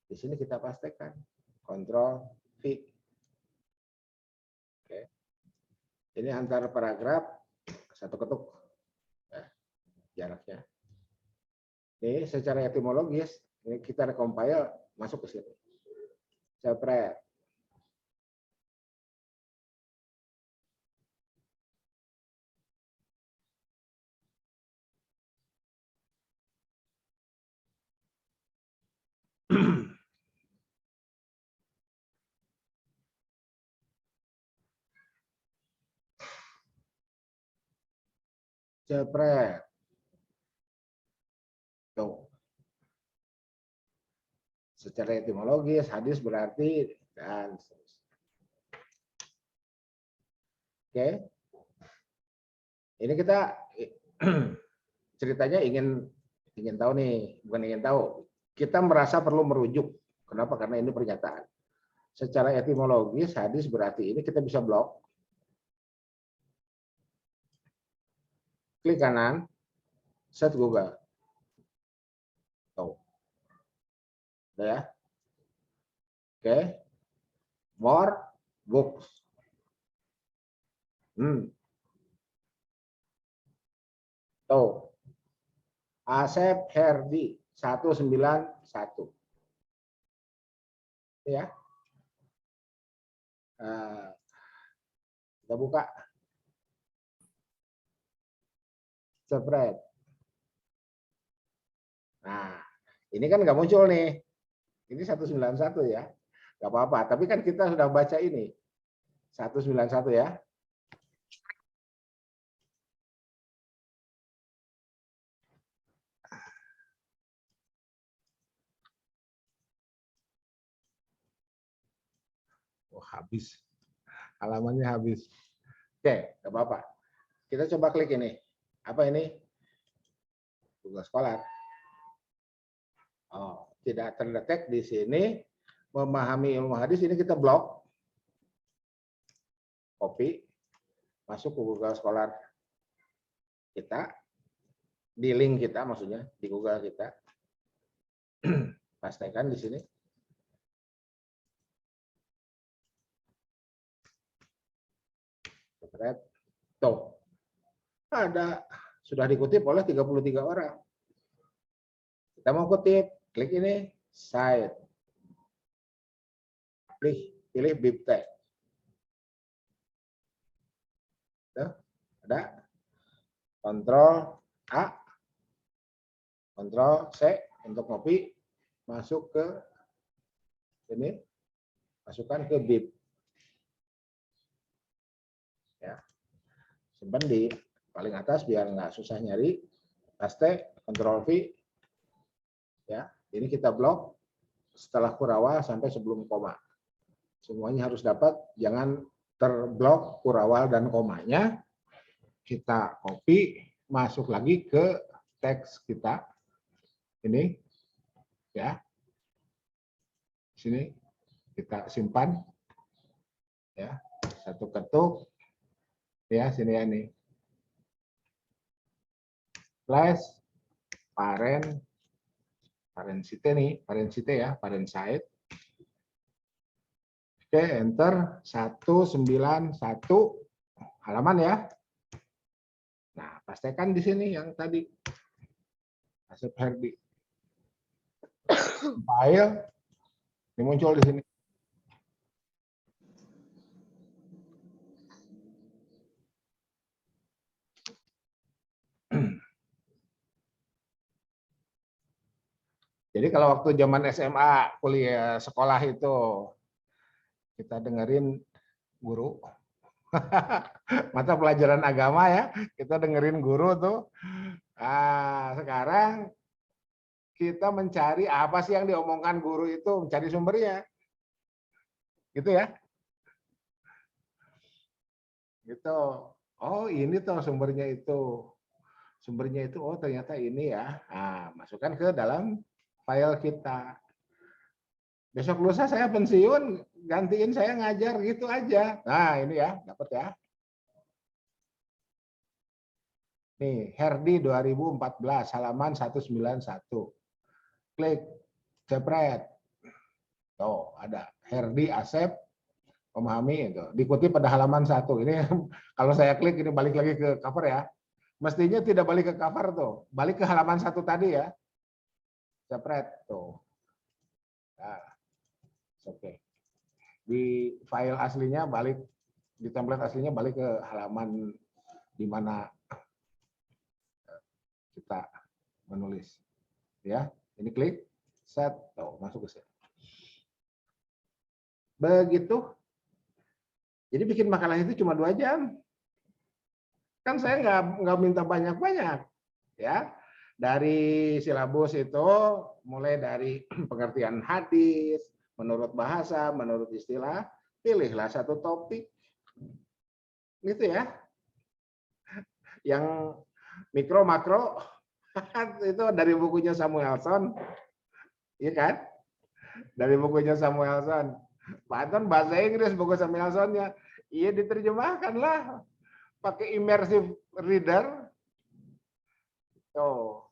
Di sini kita pastikan. Ctrl V. Oke. Ini antar paragraf satu ketuk. Ya, jaraknya. Ini secara etimologis, ini kita recompile masuk ke sini. Separate. Jepret. Tuh. Secara etimologis, hadis berarti dan oke. Ini kita ceritanya ingin tahu nih, bukan ingin tahu. Kita merasa perlu merujuk. Kenapa? Karena ini pernyataan. Secara etimologis, hadis berarti ini kita bisa blok. Klik kanan, search Google. Tuh. Udah ya. Oke. More books. Tuh. Asep Herdi 191. Ya. Kita buka. Spread. Nah, ini kan nggak muncul nih. Ini 191 ya. Nggak apa-apa, tapi kan kita sudah baca ini. 191 ya. Oh, habis. Halamannya habis. Oke, nggak apa-apa. Kita coba klik ini. Apa ini? Tugas Scholar. Oh, tidak terdetek di sini. Memahami ilmu hadis ini kita blok. Copy. Masuk ke Google Scholar kita. Di link kita maksudnya. Di Google kita. Pastikan di sini. Jepret. Tuh. Ada sudah dikutip oleh 33 orang. Kita mau kutip, klik ini site. Pilih bibtek. Ada Kontrol A, Kontrol C untuk copy, masuk ke sini, masukkan ke bib. Ya, simpan di paling atas biar nggak susah nyari. Paste, Kontrol V. Ya, ini kita blok setelah kurawal sampai sebelum koma. Semuanya harus dapat, jangan terblok kurawal dan komanya. Kita copy, masuk lagi ke teks kita. Ini, ya. Sini kita simpan, ya. Satu ketuk, ya sini ya nih. Slash parensite nih, parensite ya, parensite. Oke, enter 191 halaman ya. Nah, pastikan di sini yang tadi Asep Herdi. File ini muncul di sini. Jadi kalau waktu zaman SMA, kuliah sekolah itu kita dengerin guru mata pelajaran agama ya, kita dengerin guru tuh. Nah, sekarang kita mencari apa sih yang diomongkan guru itu, mencari sumbernya. Gitu ya. Gitu. Oh, ini tuh sumbernya itu. Sumbernya itu, oh ternyata ini ya. Nah, masukkan ke dalam file kita. Besok lusa saya pensiun, gantiin saya ngajar gitu aja. Nah, ini ya, dapat ya. Nih, Herdi 2014, halaman 191. Klik, jepret. Tuh, ada Herdi Asep, memahami itu. Dikutip pada halaman 1. Ini kalau saya klik, ini balik lagi ke cover ya. Mestinya tidak balik ke cover tuh. Balik ke halaman 1 tadi ya. Jepret, tuh. Nah. Oke. Di file aslinya balik, di template aslinya balik ke halaman di mana kita menulis. Ya, ini klik set, tuh, masuk ke set. Begitu. Jadi bikin makalah itu cuma 2 jam. Kan saya nggak minta banyak-banyak, ya. Dari silabus itu mulai dari pengertian hadis, menurut bahasa, menurut istilah, pilihlah satu topik. Gitu ya. Yang mikro makro itu dari bukunya Samuelson. Iya kan? Dari bukunya Samuelson. Pak Anton bahasa Inggris buku Samuelsonnya. Iya, diterjemahkan lah. Pakai immersive reader. Tuh.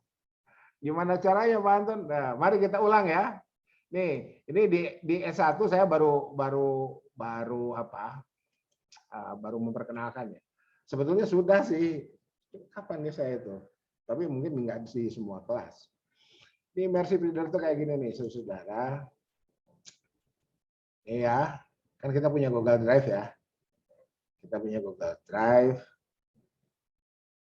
Gimana caranya Pak Anton? Nah, mari kita ulang ya. Nih, ini di S1 saya baru memperkenalkannya. Sebetulnya sudah sih, kapan nih saya itu? Tapi mungkin enggak di semua kelas. Di immersive reader itu kayak gini nih, saudara. Ini ya, kan kita punya Google Drive ya. Kita punya Google Drive.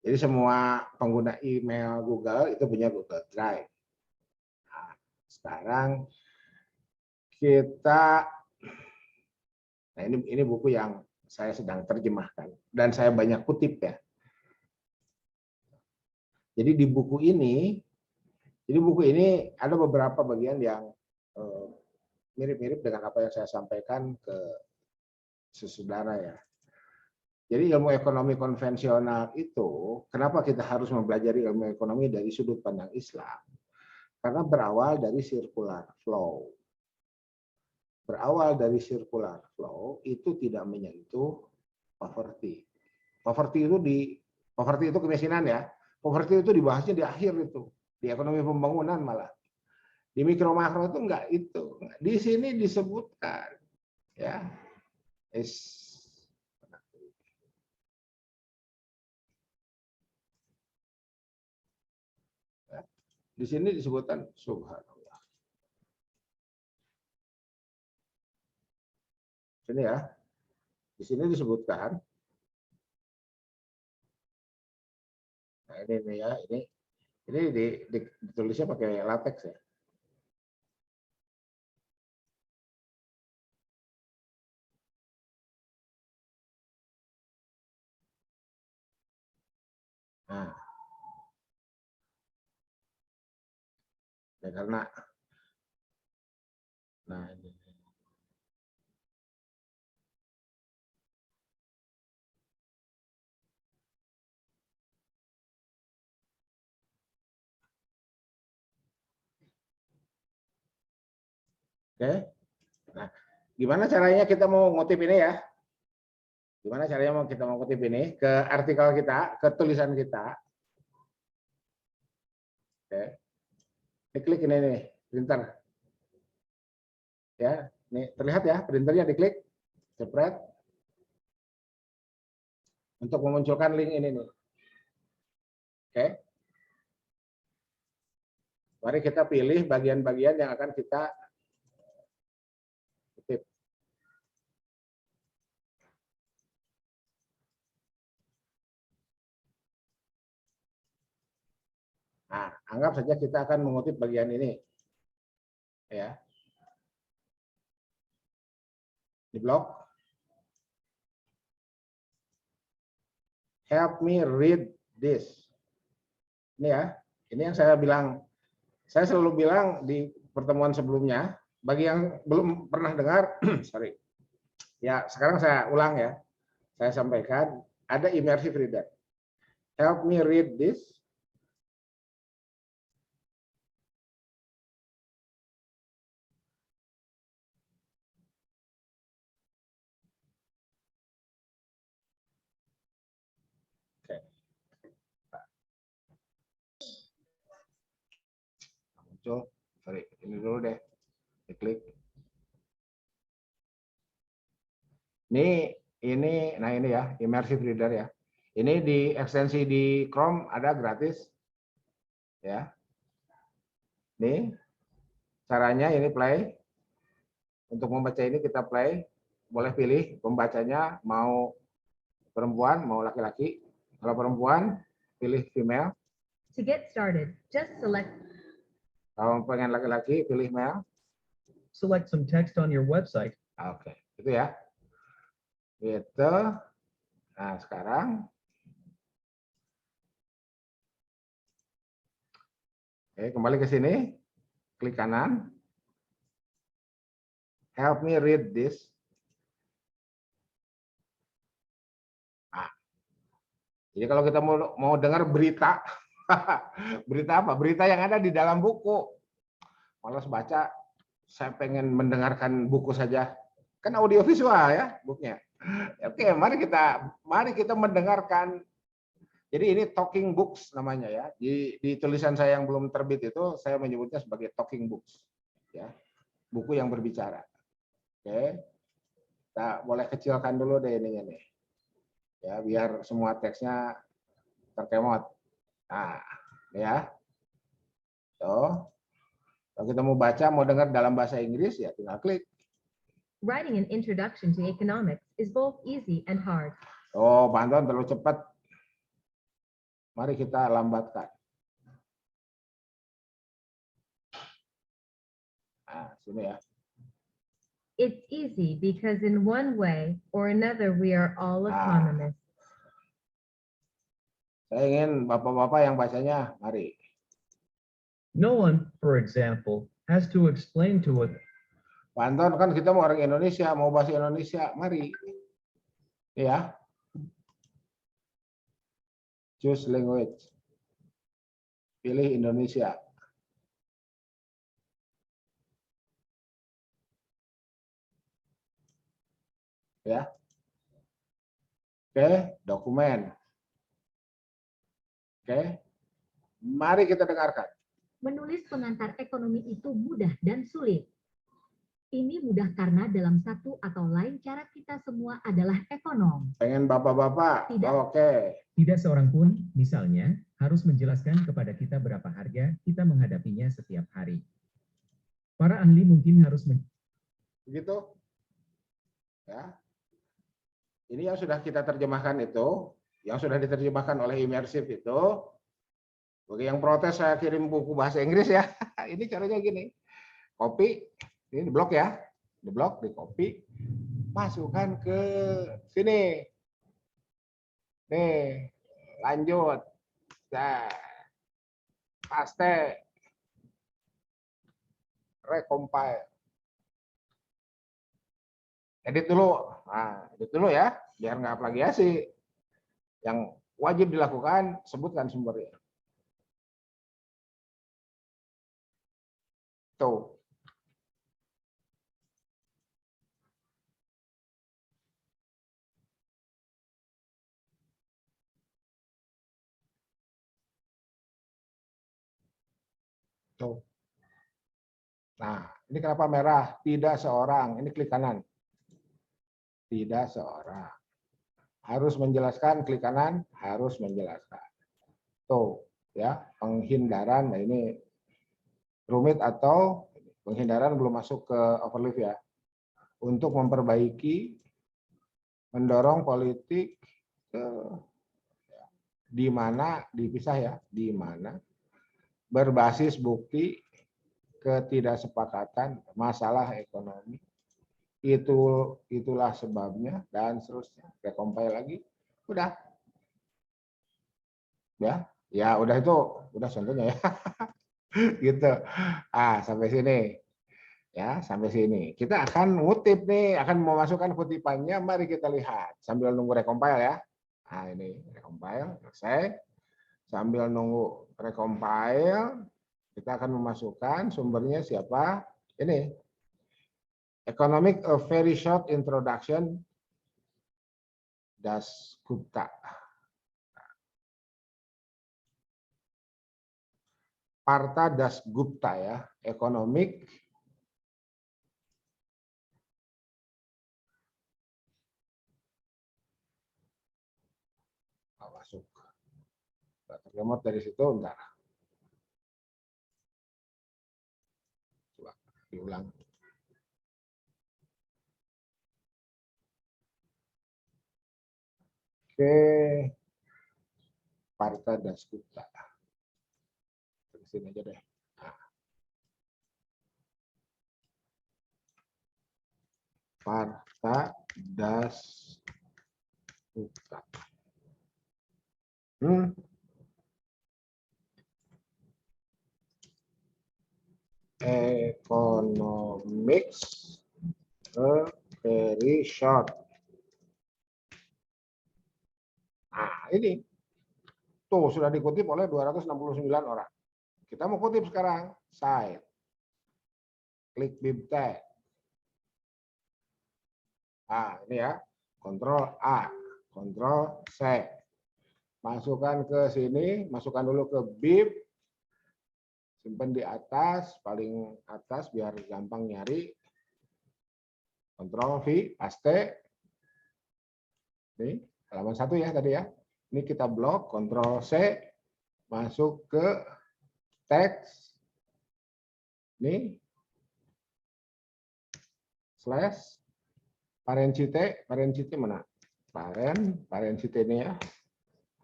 Jadi semua pengguna email Google itu punya Google Drive. Nah, sekarang nah ini buku yang saya sedang terjemahkan dan saya banyak kutip ya. Jadi di buku ini ada beberapa bagian yang mirip-mirip dengan apa yang saya sampaikan ke saudara ya. Jadi ilmu ekonomi konvensional itu, kenapa kita harus mempelajari ilmu ekonomi dari sudut pandang Islam? Karena berawal dari circular flow. Berawal dari circular flow itu tidak menyentuh poverty. Poverty itu kemiskinan ya. Poverty itu dibahasnya di akhir itu, di ekonomi pembangunan malah. Di mikro makro itu enggak itu. Di sini disebutkan ya. Di sini disebutkan subhanallah. Sini ya. Di sini disebutkan. Nah, ini nih ya, ini ditulisnya pakai latex ya. Nah, ya karena nah ini. Oke. Nah, gimana caranya kita mau ngutip ini ya? Gimana caranya kita mau ngutip ini ke artikel kita, ke tulisan kita? Oke. Diklik ini nih, printer. Ya, nih terlihat ya, printernya diklik, jepret. Untuk memunculkan link ini nih. Oke. Mari kita pilih bagian-bagian yang akan kita kutip. Nah, anggap saja kita akan mengutip bagian ini. Ya. Di blog. Help me read this. Ini ya. Ini yang saya bilang. Saya selalu bilang di pertemuan sebelumnya, bagi yang belum pernah dengar, sorry. Ya, sekarang saya ulang ya. Saya sampaikan, ada immersive reader. Help me read this. Oke. Muncul, sorry, ini dulu deh. Diklik. Nah ini ya, immersive reader ya. Ini di ekstensi di Chrome ada gratis. Ya. Nih, caranya ini play. Untuk membaca ini kita play. Boleh pilih pembacanya mau perempuan, mau laki-laki. Kalau perempuan, pilih female. To get started, just select. Kalau pengen laki-laki, pilih male. Select some text on your website. Oke, itu ya. Gitu. Nah, sekarang kembali ke sini. Klik kanan. Help me read this. Nah, jadi kalau kita mau dengar berita, berita apa? Berita yang ada di dalam buku. Malas baca, saya pengen mendengarkan buku saja. Kan audiovisual ya bukunya. Oke, mari kita mendengarkan. Jadi ini talking books namanya ya. Di tulisan saya yang belum terbit itu saya menyebutnya sebagai talking books. Ya, buku yang berbicara. Oke, kita boleh kecilkan dulu deh ininya nih. Ya, biar semua teksnya terkemot. Nah, ya. Tuh. Kalau kita mau baca, mau dengar dalam bahasa Inggris ya tinggal klik. Writing an introduction to economics is both easy and hard. Oh, Pak Anton terlalu cepat. Mari kita lambatkan. Nah, sini ya. It's easy because in one way or another we are all economists. Saya ingin bapak-bapak yang bacanya, mari. No one, for example, has to explain to it. Pak Anton, kan kita mau orang Indonesia, mau bahasa Indonesia, mari. Ya. Choose language. Pilih Indonesia. Ya. Oke, dokumen. Oke. Mari kita dengarkan. Menulis pengantar ekonomi itu mudah dan sulit. Ini mudah karena dalam satu atau lain cara kita semua adalah ekonom. Pengen bapak-bapak? Tidak. Oke. Tidak seorang pun, misalnya, harus menjelaskan kepada kita berapa harga kita menghadapinya setiap hari. Para ahli mungkin harus Begitu. Ya. Ini yang sudah kita terjemahkan itu, yang sudah diterjemahkan oleh Imersif itu. Bagi yang protes saya kirim buku bahasa Inggris ya. Ini caranya gini. Copy, ini di blok ya. Di blok, di copy. Masukkan ke sini. Nih, lanjut. Nah, paste. Recompile. Edit dulu. Nah, edit dulu ya, biar nggak plagiasi. Yang wajib dilakukan, sebutkan sumbernya. Tuh. Tuh. Nah, ini kenapa merah? Tidak seorang. Ini klik kanan. Tidak seorang. Harus menjelaskan, klik kanan, harus menjelaskan. Tuh, ya, penghindaran. Nah, ini rumit atau penghindaran belum masuk ke overleaf ya. Untuk memperbaiki, mendorong politik ke di mana dipisah ya, di mana berbasis bukti ketidaksepakatan masalah ekonomi. Itulah sebabnya dan seterusnya. Recompile lagi. Udah. Ya, udah itu, udah contohnya ya. Gitu. Sampai sini. Ya, sampai sini. Kita akan ngutip nih, akan memasukkan kutipannya. Mari kita lihat sambil nunggu recompile ya. Nah, ini recompile selesai. Sambil nunggu recompile, kita akan memasukkan sumbernya siapa? Ini. Economic A Very Short Introduction Dasgupta. Partha Dasgupta ya, Economic masuk. Terremote dari situ enggak. Coba diulang. Oke. Partha Dasgupta. Ke sini aja deh. Partha Dasgupta. Economics a very short. Nah, ini tuh sudah dikutip oleh 269 orang. Kita mau kutip sekarang, site. Klik bibtek. Ini ya, Ctrl A, Ctrl C. Masukkan ke sini, masukkan dulu ke bib. Simpan di atas, paling atas biar gampang nyari. Ctrl V, paste. Ini halaman 1 ya tadi ya. Ini kita blok, Ctrl C, masuk ke teks. Ini slash parencite mana? Parencite ini ya.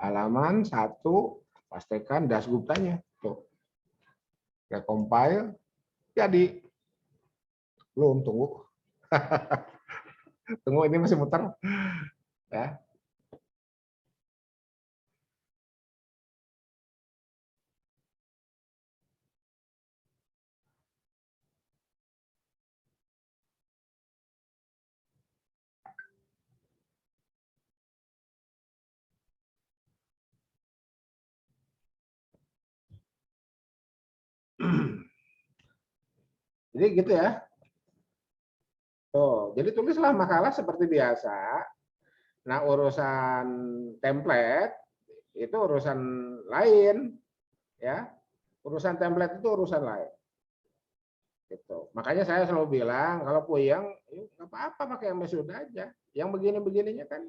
Halaman 1, pastikan Dasguptanya. Tuh. Recompile. Jadi. Belum, tunggu. Tunggu, ini masih muter. Ya. Jadi gitu ya. Tuh, jadi tulislah makalah seperti biasa. Nah, urusan template itu urusan lain, ya. Urusan template itu urusan lain. Gitu. Makanya saya selalu bilang kalau puyeng, nggak apa-apa pakai MS Word aja. Yang begini-begininya kan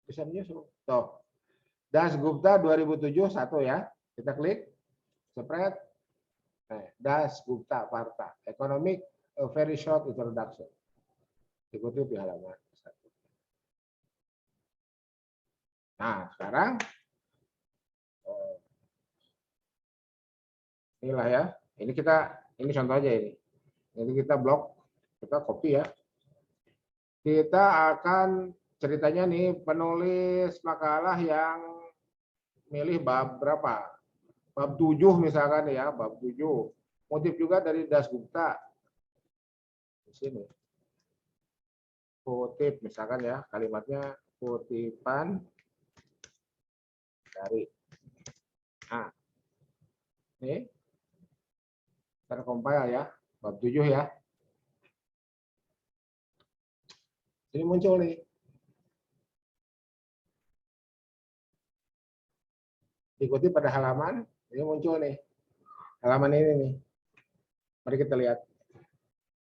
bisa menyusul. Tuh. Dasgupta 2007 satu ya. Kita klik spread. Dasgupta Parta. Economic a very short introduction. Dikutip di halaman 1. Nah, sekarang inilah ya. Ini contoh aja ini. Jadi kita blok, kita copy ya. Kita akan ceritanya nih penulis makalah yang milih bab berapa? Bab 7 misalkan ya, bab 7. Motif juga dari Dasgupta. Di sini. Kutip misalkan ya, kalimatnya kutipan dari. Nah, ini tercompile ya, bab 7 ya. Ini muncul nih. Ikuti pada halaman, ini muncul nih. Halaman ini nih. Mari kita lihat.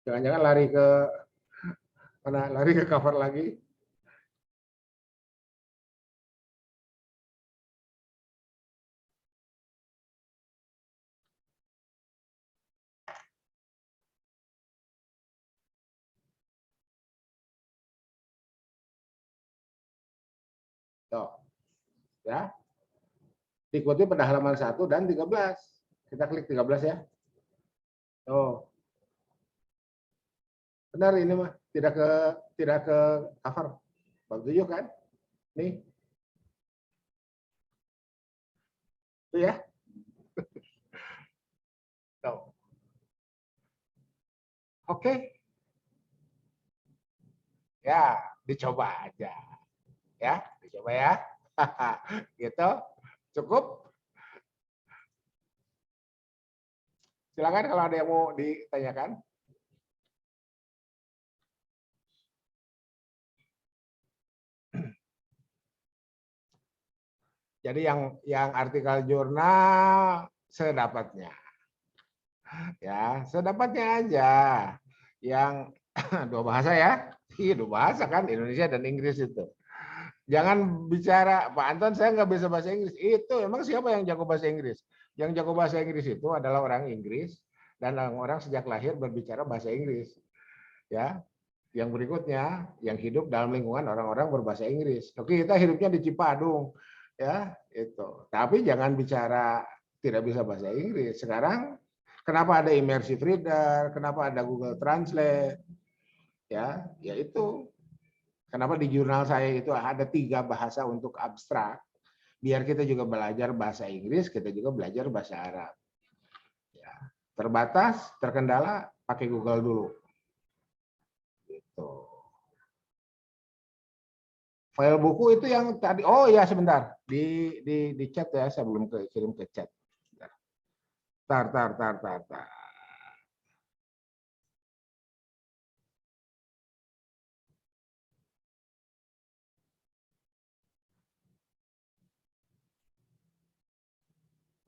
Jangan-jangan lari ke mana? Lari ke cover lagi. Tuh. Ya. Diikuti pada halaman 1 dan 13. Kita klik 13 ya. Tuh. Benar ini mah, tidak ke cover. Bab 7 kan? Nih. Itu ya. Tuh. Oke. Ya, dicoba aja. Ya, dicoba ya. Gitu. Cukup. Silakan kalau ada yang mau ditanyakan. Jadi yang artikel jurnal sedapatnya. Ya, sedapatnya aja. Yang dua bahasa ya. Iya, dua bahasa kan, Indonesia dan Inggris itu. Jangan bicara, Pak Anton saya nggak bisa bahasa Inggris. Itu emang siapa yang jago bahasa Inggris? Yang jago bahasa Inggris itu adalah orang Inggris dan orang sejak lahir berbicara bahasa Inggris. Ya. Yang berikutnya, yang hidup dalam lingkungan orang-orang berbahasa Inggris. Oke, kita hidupnya di Cipadung. Ya, itu. Tapi jangan bicara tidak bisa bahasa Inggris. Sekarang kenapa ada immersive reader? Kenapa ada Google Translate? Ya, itu. Kenapa di jurnal saya itu ada 3 bahasa untuk abstrak. Biar kita juga belajar bahasa Inggris, kita juga belajar bahasa Arab. Ya, terbatas, terkendala, pakai Google dulu. Gitu. File buku itu yang tadi, oh ya sebentar, di chat ya, saya belum kirim ke chat. Tar.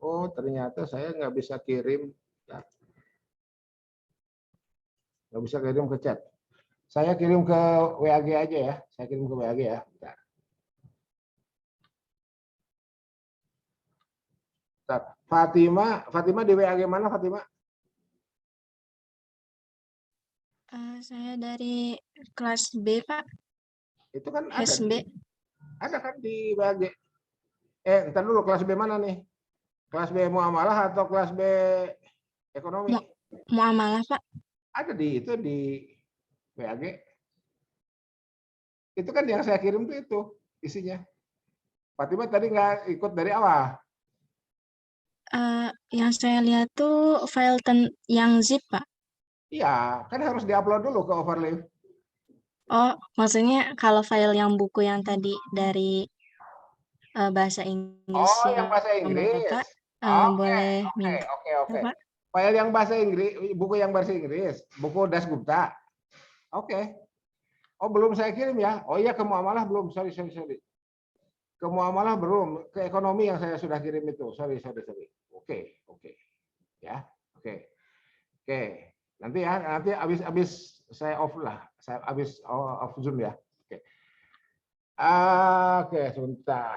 Oh ternyata saya nggak bisa kirim, nggak bisa kirim ke chat. Saya kirim ke WAG aja ya, saya kirim ke WAG ya. Bentar. Fatima di WAG mana Fatima? Saya dari kelas B, Pak. Itu kan ada SB. ada kan di WAG. Entar dulu, kelas B mana nih? Kelas B muamalah atau kelas B ekonomi? Muamalah, Pak. Ada itu di WAG. Itu kan yang saya kirim tuh itu isinya. Fatima tadi nggak ikut dari awal. Yang saya lihat tuh file yang zip, Pak. Iya, kan harus diupload dulu ke Overleaf. Oh, maksudnya kalau file yang buku yang tadi dari bahasa Inggris Oh, yang bahasa Inggris. Bapak Oke, boleh minta, oke. Pak? File yang bahasa Inggris, buku yang bahasa Inggris, buku Dasgupta. Oke. Oh, belum saya kirim ya. Oh iya, ke muamalah belum. Sorry. Ke muamalah belum. Ke ekonomi yang saya sudah kirim itu. Sorry. Oke. Ya, oke. Nanti habis saya off lah. Saya habis off Zoom ya. Oke, sebentar.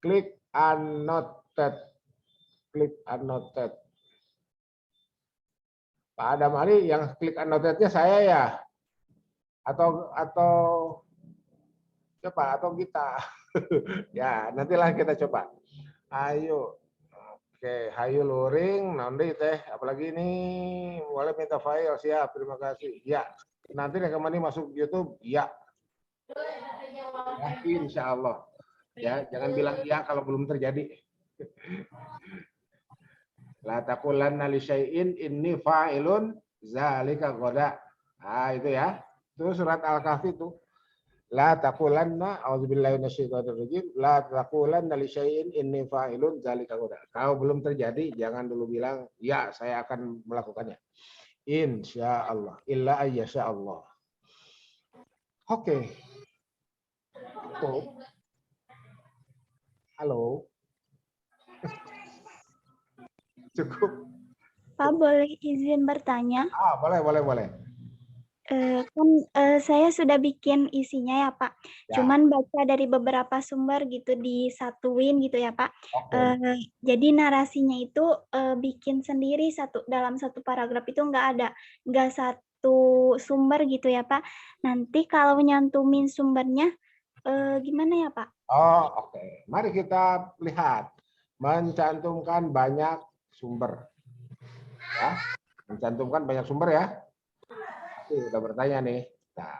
Klik annotate. Klik annotate. Pak Adam Ali yang klik annotate-nya saya ya? Atau coba atau kita? Ya, nantilah kita coba. Ayo. Oke, hayu luring, nanti teh, apalagi ini boleh minta file, siap, terima kasih. Ya, nanti rekaman ini masuk YouTube, ya. Ya, insya Allah. Ya, jangan bilang iya kalau belum terjadi. La taqulanna li syai'in inni fa'ilun zalika ghadan. Nah, itu ya. Itu surat Al-Kahfi itu. La taqulanna a'udzubillahi minasyaitonir rajim. La taqulanna li syai'in inni fa'ilun zalika ghadan. Kalau belum terjadi jangan dulu bilang ya saya akan melakukannya. Insya Allah. Illa ayyasha Allah. Oke. Halo. Cukup. Pak, boleh izin bertanya? Boleh. Saya sudah bikin isinya ya, Pak. Ya. Cuman baca dari beberapa sumber gitu, disatuin gitu ya, Pak. Oke. Jadi narasinya itu bikin sendiri dalam satu paragraf itu nggak satu sumber gitu ya, Pak. Nanti kalau nyantumin sumbernya gimana ya, Pak? Oh, oke. Mari kita lihat. Mencantumkan banyak sumber. Ya, mencantumkan banyak sumber ya. Udah bertanya nih. Nah,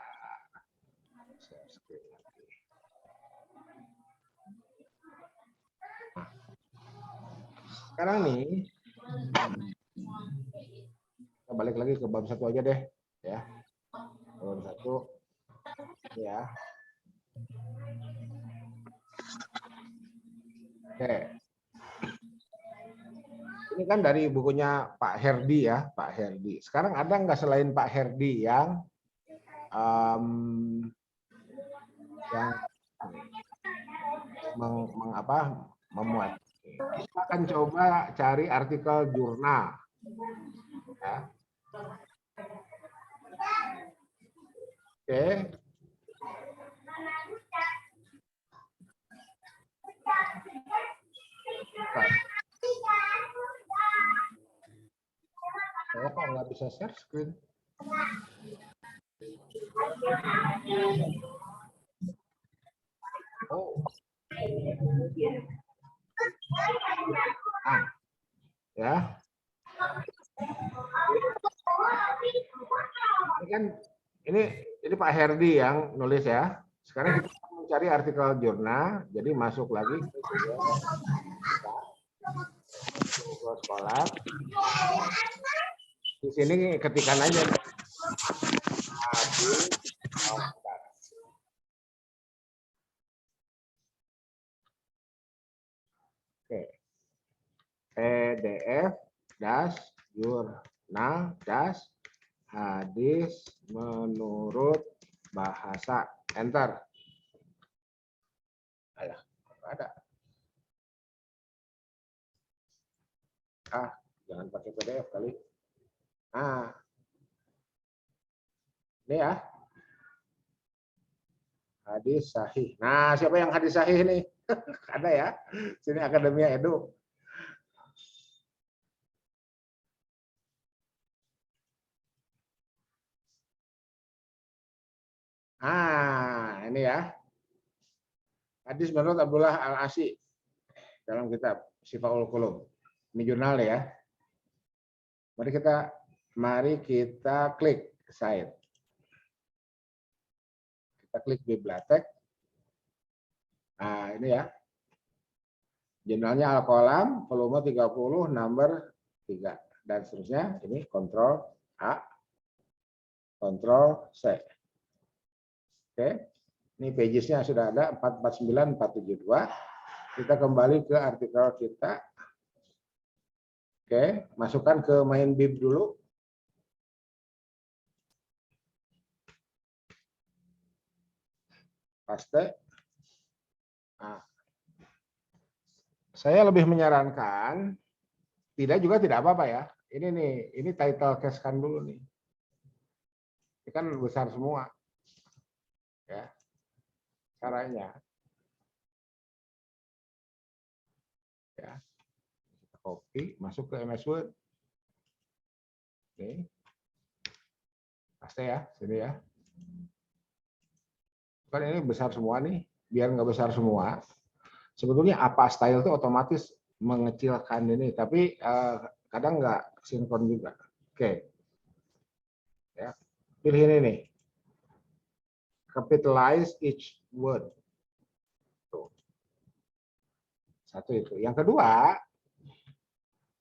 sekarang nih, kita balik lagi ke bab 1 aja deh, ya. Bab 1, ya. Oke. Ini kan dari bukunya Pak Herdi ya, Pak Herdi. Sekarang ada nggak selain Pak Herdi yang memuat? Kita akan coba cari artikel jurnal. Ya. Oke. Saya kok nggak bisa share screen? Oh. Ya. Ini kan ini Pak Herdi yang nulis ya. Sekarang kita mencari artikel jurnal, jadi masuk lagi ke sekolah. Di sini ketikan aja. Oke. PDF jurnal hadis menurut bahasa. Enter. Ayo, ada. Jangan pakai PDF kali. Nah, ini ya. Hadis sahih. Nah, siapa yang hadis sahih nih? Ada ya. Sini Akademia Edu. Ini ya. Hadis menurut Abdullah Al-Asy dalam kitab Syifaul Qulub. Ini jurnal ya. Mari kita klik site. Kita klik bibliotek. Nah, ini ya. Jurnalnya Al-Qalam, volume 30, nomor 3 dan seterusnya. Ini Ctrl A, Ctrl C. Oke. Ini pages-nya sudah ada 449, 472. Kita kembali ke artikel kita. Oke, masukkan ke main bib dulu. Paste. Nah, saya lebih menyarankan tidak apa-apa ya. Ini title case-kan dulu nih. Ini kan besar semua. Ya. Caranya Ya. Kita copy, masuk ke MS Word. Oke. Paste ya, sini ya. Kan ini besar semua nih, biar nggak besar semua. Sebetulnya apa style itu otomatis mengecilkan ini, tapi kadang nggak sinkron juga. Oke. Ya. Pilih ini nih. Capitalize each word. Tuh. Satu itu. Yang kedua,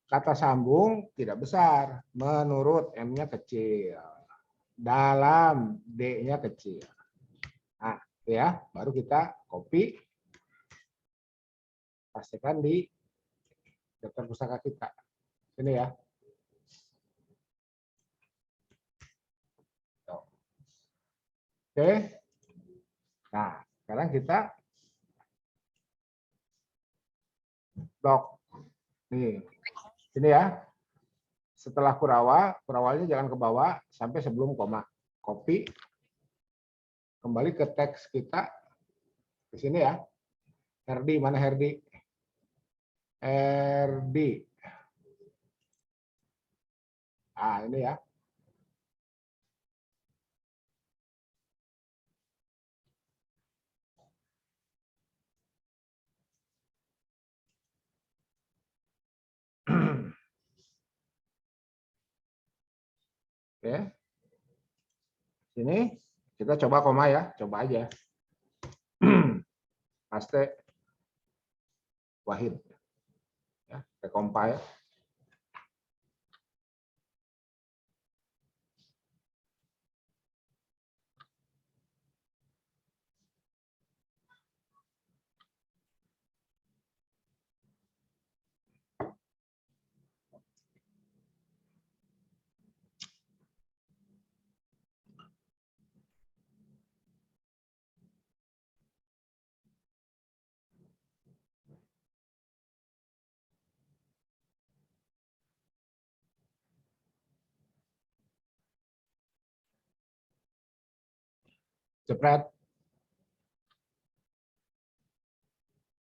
kata sambung tidak besar. Menurut M-nya kecil. Dalam D-nya kecil. Nah, ya, baru kita copy. Pastikan di daftar pustaka kita. Ini ya. Oke. Nah, sekarang kita blok. Nih. Sini ya. Setelah kurawalnya jangan ke bawah sampai sebelum koma. Copy. Kembali ke teks kita. Di sini ya. Herdi, mana Herdi? Herdi. Ah, ini ya. Oke. Sini kita coba koma ya, coba aja. Paste Wahid. Ya, recompile. Jepret.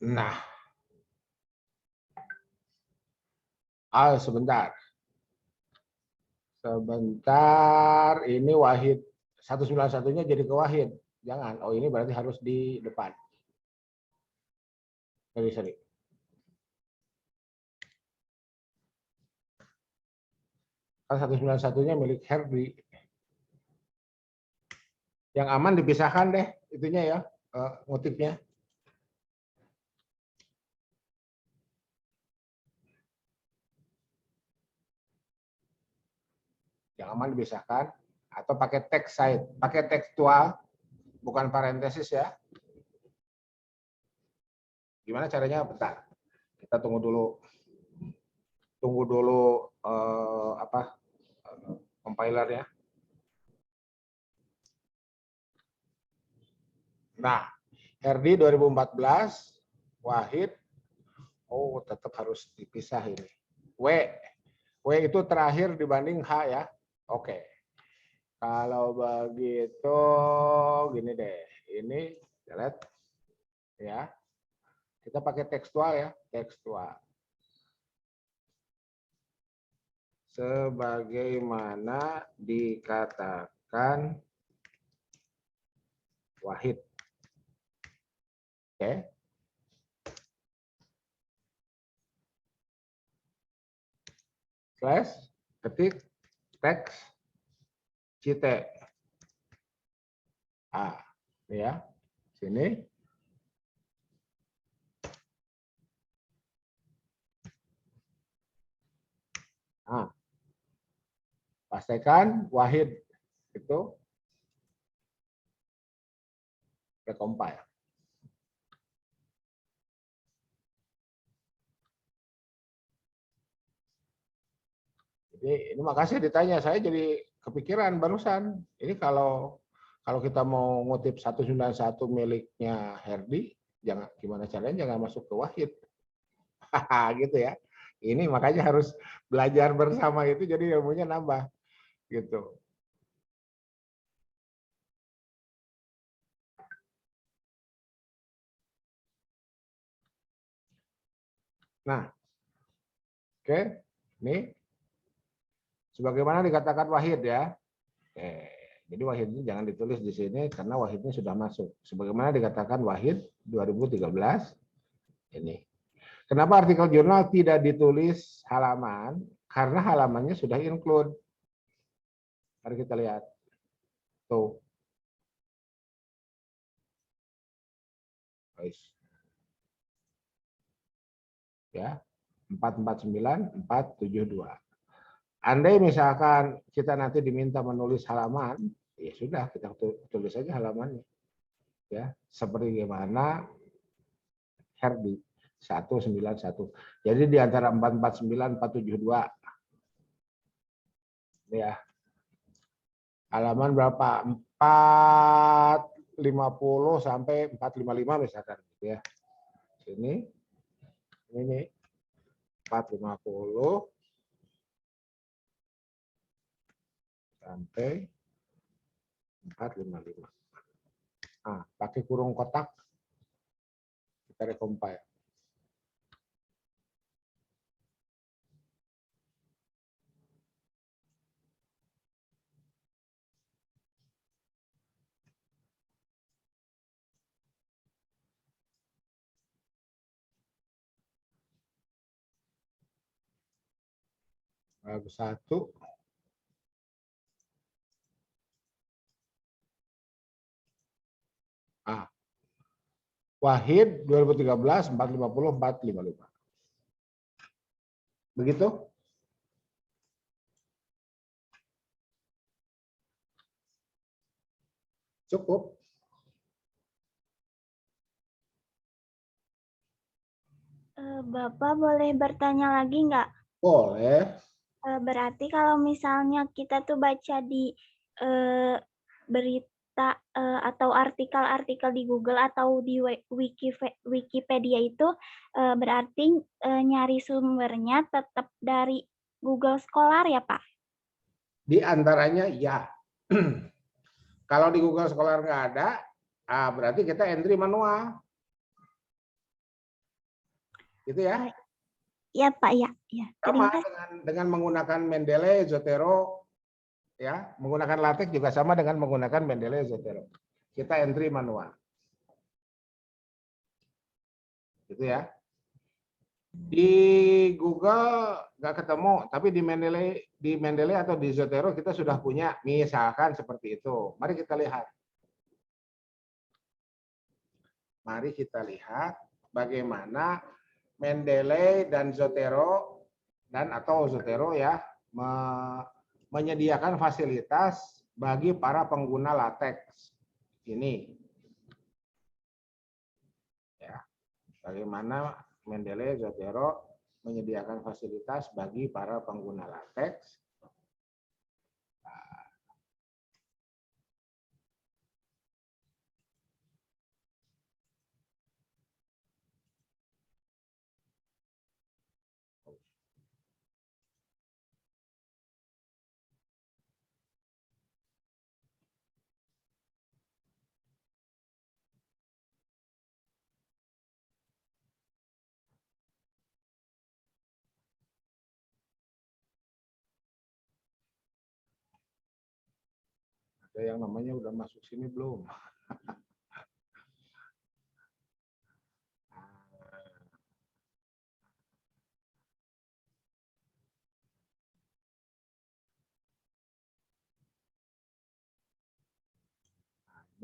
Nah. Sebentar. Sebentar, ini Wahid 191-nya jadi ke Wahid. Jangan. Oh, ini berarti harus di depan. Sorry. Kan 191-nya milik Herdi. Yang aman dipisahkan deh itunya ya, motifnya. Yang aman dipisahkan atau pakai text side, pakai tekstual bukan parentesis ya. Gimana caranya? Bentar. Kita tunggu dulu. Compilernya. Nah, Herdi 2014, Wahid, tetap harus dipisah ini. W itu terakhir dibanding H ya. Oke. Kalau begitu, gini deh. Ini, lihat ya. Kita pakai tekstual ya, tekstual. Sebagaimana dikatakan Wahid. Oke. Slash, ketik, teks, cite. Ini ya. Sini. Pastikan Wahid itu recompile. Jadi ini makasih ditanya, saya jadi kepikiran barusan. Ini kalau kita mau ngutip 191 miliknya Herdi, gimana caranya jangan masuk ke Wahid. Gitu ya. Ini makanya harus belajar bersama itu jadi ilmunya nambah gitu. Nah, oke, ini sebagaimana dikatakan Wahid ya. Jadi Wahid ini jangan ditulis di sini karena Wahidnya sudah masuk. Sebagaimana dikatakan Wahid 2013 ini. Kenapa artikel jurnal tidak ditulis halaman? Karena halamannya sudah include. Mari kita lihat. Tuh. Ya, 449, 472. Andai misalkan kita nanti diminta menulis halaman, ya sudah kita tulis saja halamannya. Ya, seperti gimana Herdi 191. Jadi di antara 449 472. Ya. Halaman berapa? 450 sampai 455 misalkan gitu ya. Sini. Ini 450 sampai 455. Nah, pakai kurung kotak kita recompile. Bab 1 Wahid 2013 450 455. Begitu? Cukup. Bapak boleh bertanya lagi nggak? Boleh. Berarti kalau misalnya kita tuh baca di berita atau artikel-artikel di Google atau di Wikipedia itu berarti nyari sumbernya tetap dari Google Scholar ya, Pak? Di antaranya ya. Kalau di Google Scholar nggak ada, berarti kita entry manual. Gitu ya. Ya, Pak, ya. Sama Terima kasih. dengan menggunakan Mendeley, Zotero, ya, menggunakan LaTeX juga sama dengan menggunakan Mendeley, Zotero. Kita entry manual. Gitu ya. Di Google nggak ketemu, tapi di Mendeley atau di Zotero kita sudah punya, misalkan seperti itu. Mari kita lihat. Mari kita lihat bagaimana Mendeley dan Zotero atau Zotero ya menyediakan fasilitas bagi para pengguna LaTeX ini. Ya, bagaimana Mendeley Zotero menyediakan fasilitas bagi para pengguna LaTeX. Ada yang namanya udah masuk sini belum?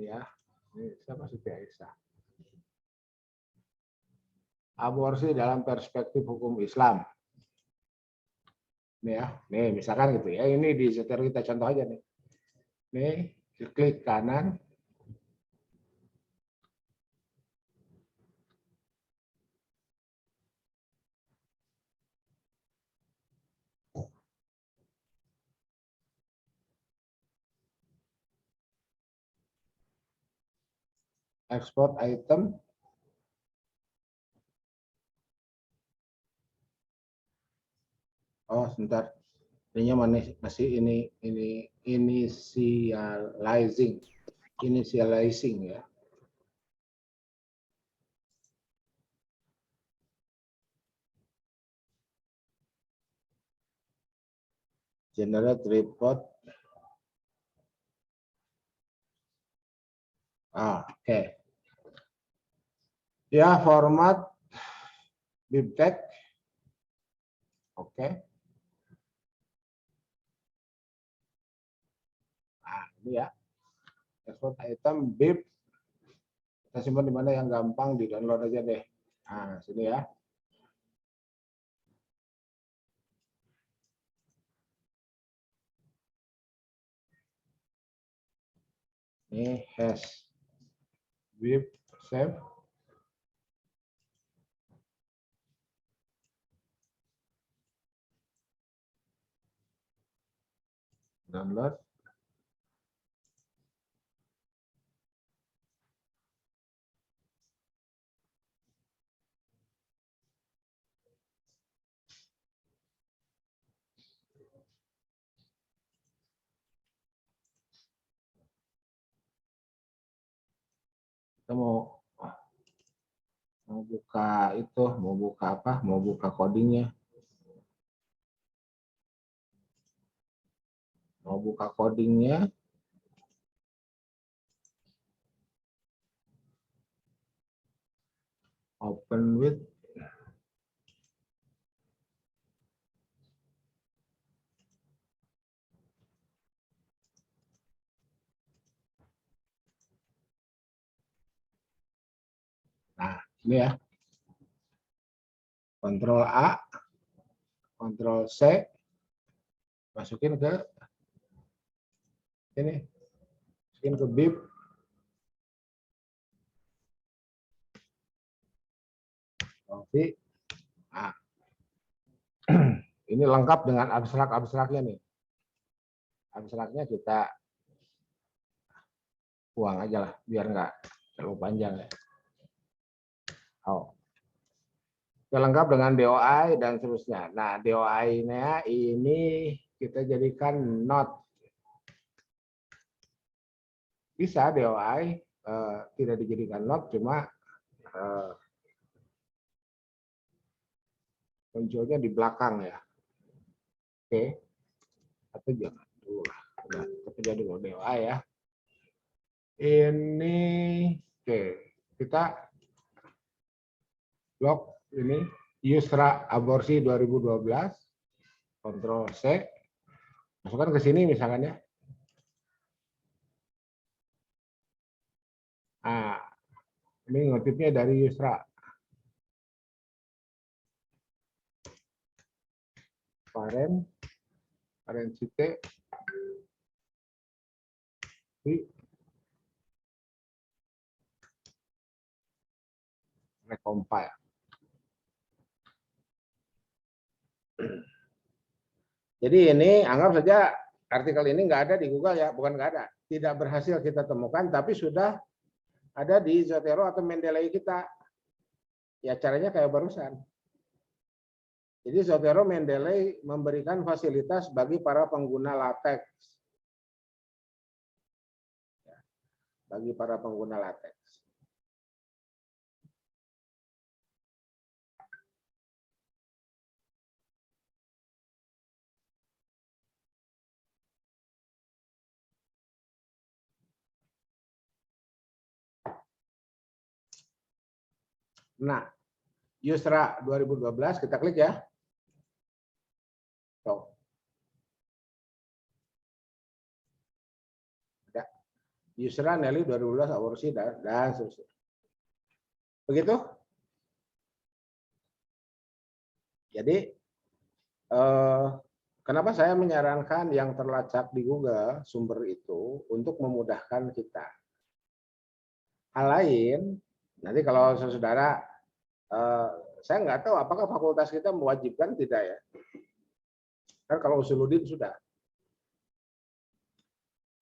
Ya, ini saya masih biasa. Aborsi dalam perspektif hukum Islam. Nih ya, nih misalkan gitu ya. Ini di Zotero kita contoh aja nih. Nih, klik kanan. Export item. Oh, sebentar. Ininya masih ini initializing ya. Generate report. Oke. Ya, format bibtek. Oke. Nah, ini ya. Export item bib. Kita simpan di mana yang gampang, di download aja deh. Nah, sini ya. Ini hash bib save. Download. Kita mau buka itu, mau buka apa? Mau buka codingnya. Mau buka codingnya. Open with. Nah, ini ya. Ctrl A, Ctrl C, masukin ke ini, masukin ke bib. Copy. Nah, ini lengkap dengan abstrak-abstraknya nih. Abstraknya kita buang aja lah, biar nggak terlalu panjang ya. Oh. Kita lengkap dengan DOI dan seterusnya. Nah, DOI-nya ini kita jadikan not. Bisa DOI tidak dijadikan not, cuma munculnya di belakang ya. Oke. Atau jangan dulu lah. Udah, kita dulu DOI ya. Ini oke. Kita blok ini Yusra aborsi 2012. Ctrl C. Masukkan ke sini misalkan ya. Nah, ini ngutipnya dari Yusra. Parent cite di recompile. Jadi ini anggap saja artikel ini nggak ada di Google ya, bukan nggak ada, tidak berhasil kita temukan, tapi sudah ada di Zotero atau Mendeley kita. Ya caranya kayak barusan. Jadi Zotero Mendeley memberikan fasilitas bagi para pengguna LaTeX. Bagi para pengguna LaTeX. Nah, Yusra 2012 kita klik ya. Tuh. Ada. Yusra Nelly 2012 aborsi dan seterusnya. Begitu? Jadi kenapa saya menyarankan yang terlacak di Google sumber itu untuk memudahkan kita. Hal lain, nanti kalau saudara, saya nggak tahu apakah fakultas kita mewajibkan tidak ya. Kan kalau Usuluddin sudah.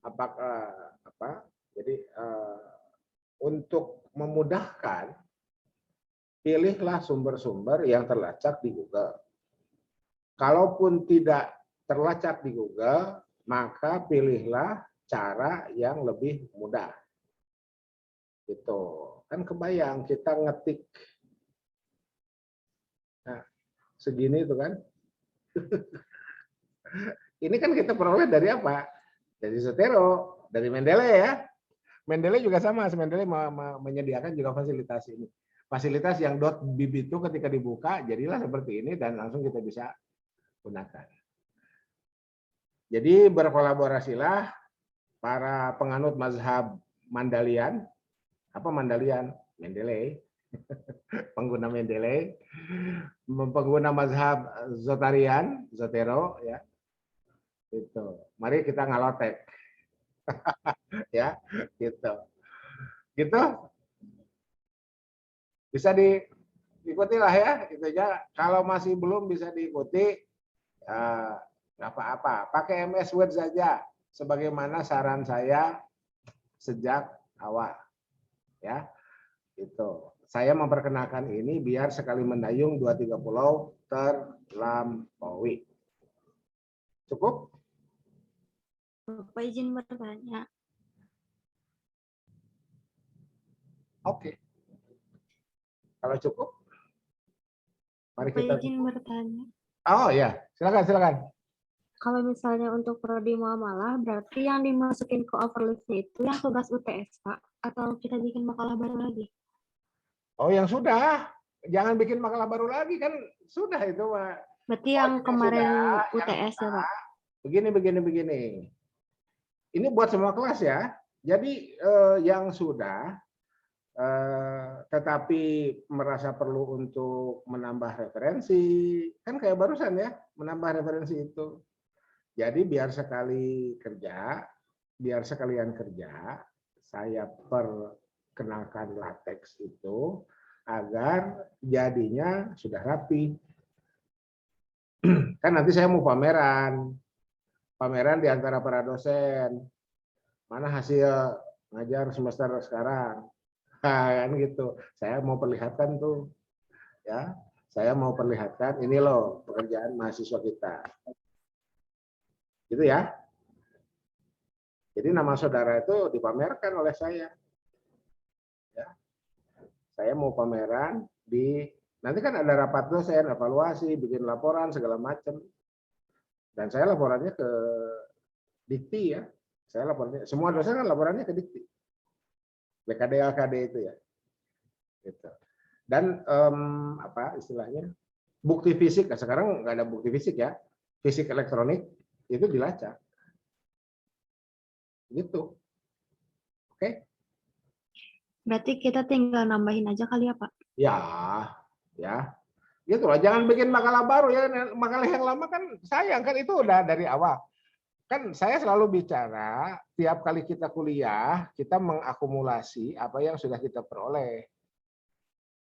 Apakah apa? Jadi untuk memudahkan, pilihlah sumber-sumber yang terlacak di Google. Kalaupun tidak terlacak di Google, maka pilihlah cara yang lebih mudah. Gitu. Kan kebayang kita ngetik. Nah, segini itu kan. Ini kan kita peroleh dari apa? Dari Zotero, dari Mendeley ya. Mendeley juga sama, Mendeley menyediakan juga fasilitas ini. Fasilitas yang .bib itu ketika dibuka jadilah seperti ini dan langsung kita bisa gunakan. Jadi berkolaborasilah para penganut mazhab Mandalian, apa Mandalian? Mendeley, pengguna Mendeley, pengguna mazhab Zotarian, Zotero, ya. Itu. Mari kita ngalotek, ya, gitu. Gitu. Bisa diikuti lah ya, itu aja. Kalau masih belum bisa diikuti, nggak apa-apa. Pakai MS Word saja, sebagaimana saran saya sejak awal, ya. Itu. Saya memperkenalkan ini biar sekali mendayung 2-3 pulau terlampaui. Cukup? Bapak izin bertanya. Oke. Kalau cukup, mari Bapak kita. izin bertanya. Oh ya, silakan. Kalau misalnya untuk prodi muamalah, berarti yang dimasukin ke overlist-nya itu yang tugas UTS, Pak? Atau kita bikin makalah baru lagi? Oh, yang sudah. Jangan bikin makalah baru lagi, kan sudah itu, Pak. Berarti yang kemarin UTS ya, Pak? Begini. Ini buat semua kelas ya. Jadi yang sudah, tetapi merasa perlu untuk menambah referensi, kan kayak barusan ya, menambah referensi itu. Jadi biar sekalian kerja, saya perkenalkan LaTeX itu agar jadinya sudah rapi. Kan nanti saya mau pameran di antara para dosen. Mana hasil ngajar semester sekarang? Kan gitu. Saya mau perlihatkan tuh, ya. Saya mau perlihatkan ini loh pekerjaan mahasiswa kita. Gitu ya. Jadi nama saudara itu dipamerkan oleh saya. Ya. Saya mau pameran nanti kan ada rapat dosen, evaluasi, bikin laporan segala macam. Dan saya laporannya ke Dikti ya. Saya laporannya, semua dosen kan laporannya ke Dikti. BKD LKD itu ya. Gitu. Dan apa istilahnya? Bukti fisik, sekarang nggak ada bukti fisik ya. Fisik elektronik itu dilacak. Gitu. Oke. Berarti kita tinggal nambahin aja kali ya, Pak? Ya. Gitu lah, jangan bikin makalah baru ya. Makalah yang lama kan sayang kan, itu udah dari awal. Kan saya selalu bicara, tiap kali kita kuliah, kita mengakumulasi apa yang sudah kita peroleh.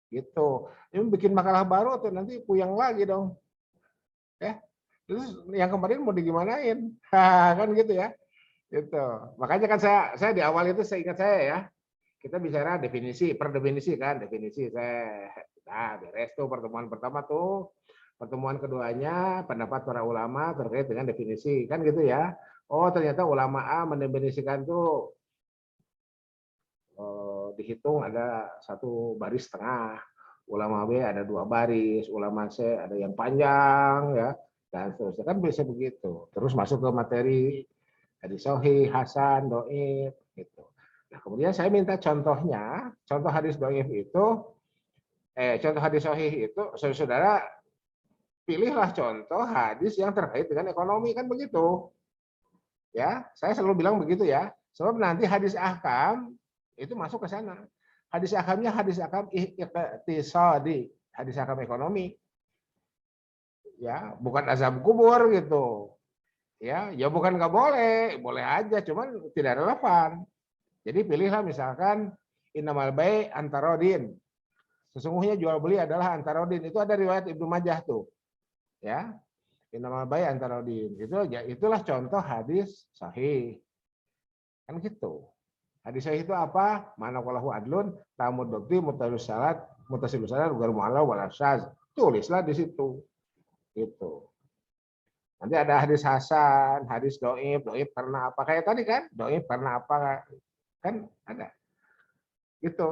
Gitu. Ini bikin makalah baru tuh nanti puyeng lagi dong. Ya. Terus yang kemarin mau digimanain? Kan gitu ya. Gitu. Makanya kan saya di awal itu saya ingat saya ya. Kita bicara definisi, per definisi kan, definisi nah, beres tuh pertemuan pertama tuh. Pertemuan keduanya pendapat para ulama terkait dengan definisi, kan gitu ya. Oh, ternyata ulama A mendefinisikan tuh dihitung ada 1 baris setengah. Ulama B ada 2 baris, ulama C ada yang panjang ya. Dan seterusnya kan bisa begitu. Terus masuk ke materi hadis sahih, hasan, dhaif gitu. Nah, kemudian saya minta contohnya, contoh hadis dhaif itu contoh hadis sahih itu saudara pilihlah contoh hadis yang terkait dengan ekonomi, kan begitu. Ya, saya selalu bilang begitu ya. Sebab nanti hadis ahkam itu masuk ke sana. Hadis akamnya hadis akam iqtisadi, hadis akam ekonomi. Ya, bukan azab kubur gitu. Ya bukan nggak boleh, boleh aja, cuman tidak relevan. Jadi pilihlah misalkan innamal bai' antarodin. Sesungguhnya jual beli adalah antarodin. Itu ada riwayat Ibnu Majah tuh. Ya. Innamal bai' antarodin. Itulah contoh hadis sahih. Kan gitu. Hadis sahih itu apa? Mana qalahu adlun, tamud dokti, mutasilus salat, ugar mu'alla wal syaz. Tulislah di situ. Gitu. Nanti ada hadis hasan, hadis dhaif karena apa? Kayak tadi kan, dhaif karena apa? Kan ada. Gitu.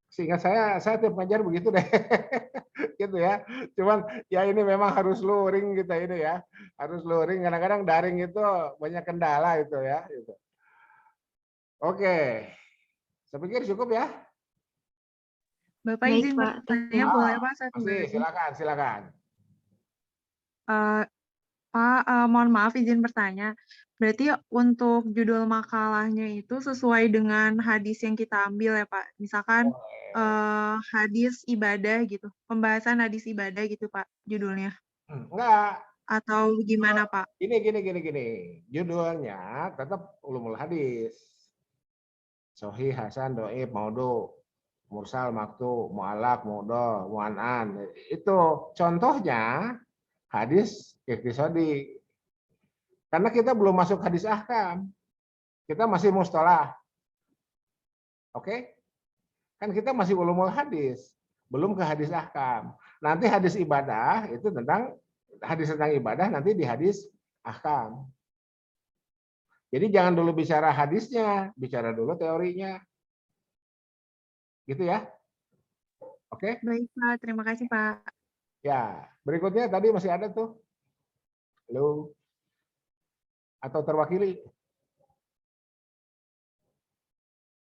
Seingat saya tiap ngajar begitu deh. Gitu ya. Cuman ya ini memang harus luring kita ini ya. Harus luring, kadang-kadang daring itu banyak kendala itu ya. Gitu. Oke. Saya pikir cukup ya. Bapak Baik, izin Pak. bertanya boleh Pak satu Masih, lagi? silakan. Eh, Pak, mohon maaf izin bertanya. Berarti untuk judul makalahnya itu sesuai dengan hadis yang kita ambil ya Pak. Misalkan hadis ibadah gitu. Pembahasan hadis ibadah gitu Pak judulnya. Enggak. Atau gimana Pak? Gini. Judulnya tetap ulumul hadis. Sahih, hasan, dhaif, maudhu, mursal, maktu, mu'allaq, mu'dhal, mu'an'an. Itu contohnya hadis iqtisadi. Karena kita belum masuk hadis ahkam. Kita masih mustalah. Oke? Kan kita masih ulumul hadis, belum ke hadis ahkam. Nanti hadis ibadah itu tentang ibadah nanti di hadis ahkam. Jadi jangan dulu bicara hadisnya, bicara dulu teorinya. Gitu ya. Oke? Baik Pak, terima kasih Pak. Ya, berikutnya tadi masih ada tuh. Halo. Atau terwakili?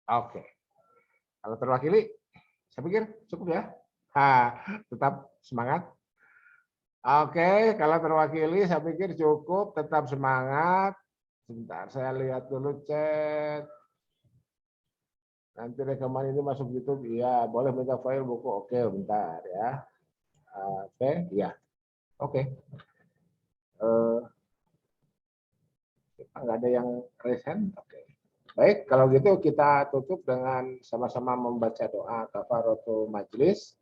Oke. Kalau terwakili, saya pikir cukup ya. Tetap semangat. Oke, kalau terwakili saya pikir cukup, tetap semangat. Sebentar, saya lihat dulu chat. Nanti rekaman ini masuk YouTube, iya. Boleh minta file buku, oke, bentar ya. Oke, iya. Oke. Nggak ada yang raise hand? Oke. Baik, kalau gitu kita tutup dengan sama-sama membaca doa kafaratul majlis.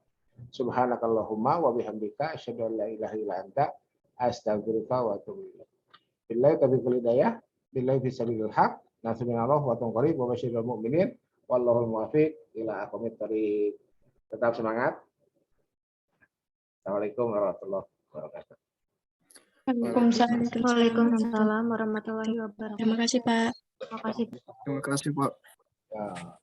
Subhanakallahumma wa bihamdika asyhadu an la ilaha illa anta astaghfiruka wa atubu ilaik. Billahi taufiqul hidayah, billahi fisabilil haq, nasrullah wa tunqarib wa basyiril mu'minin wallahul muwaffiq ila aqwamit thoriq. Tetap semangat. Assalamualaikum warahmatullahi wabarakatuh. Waalaikumsalam warahmatullahi wabarakatuh. Terima kasih Pak. Terima kasih. Terima kasih, Pak. Ya.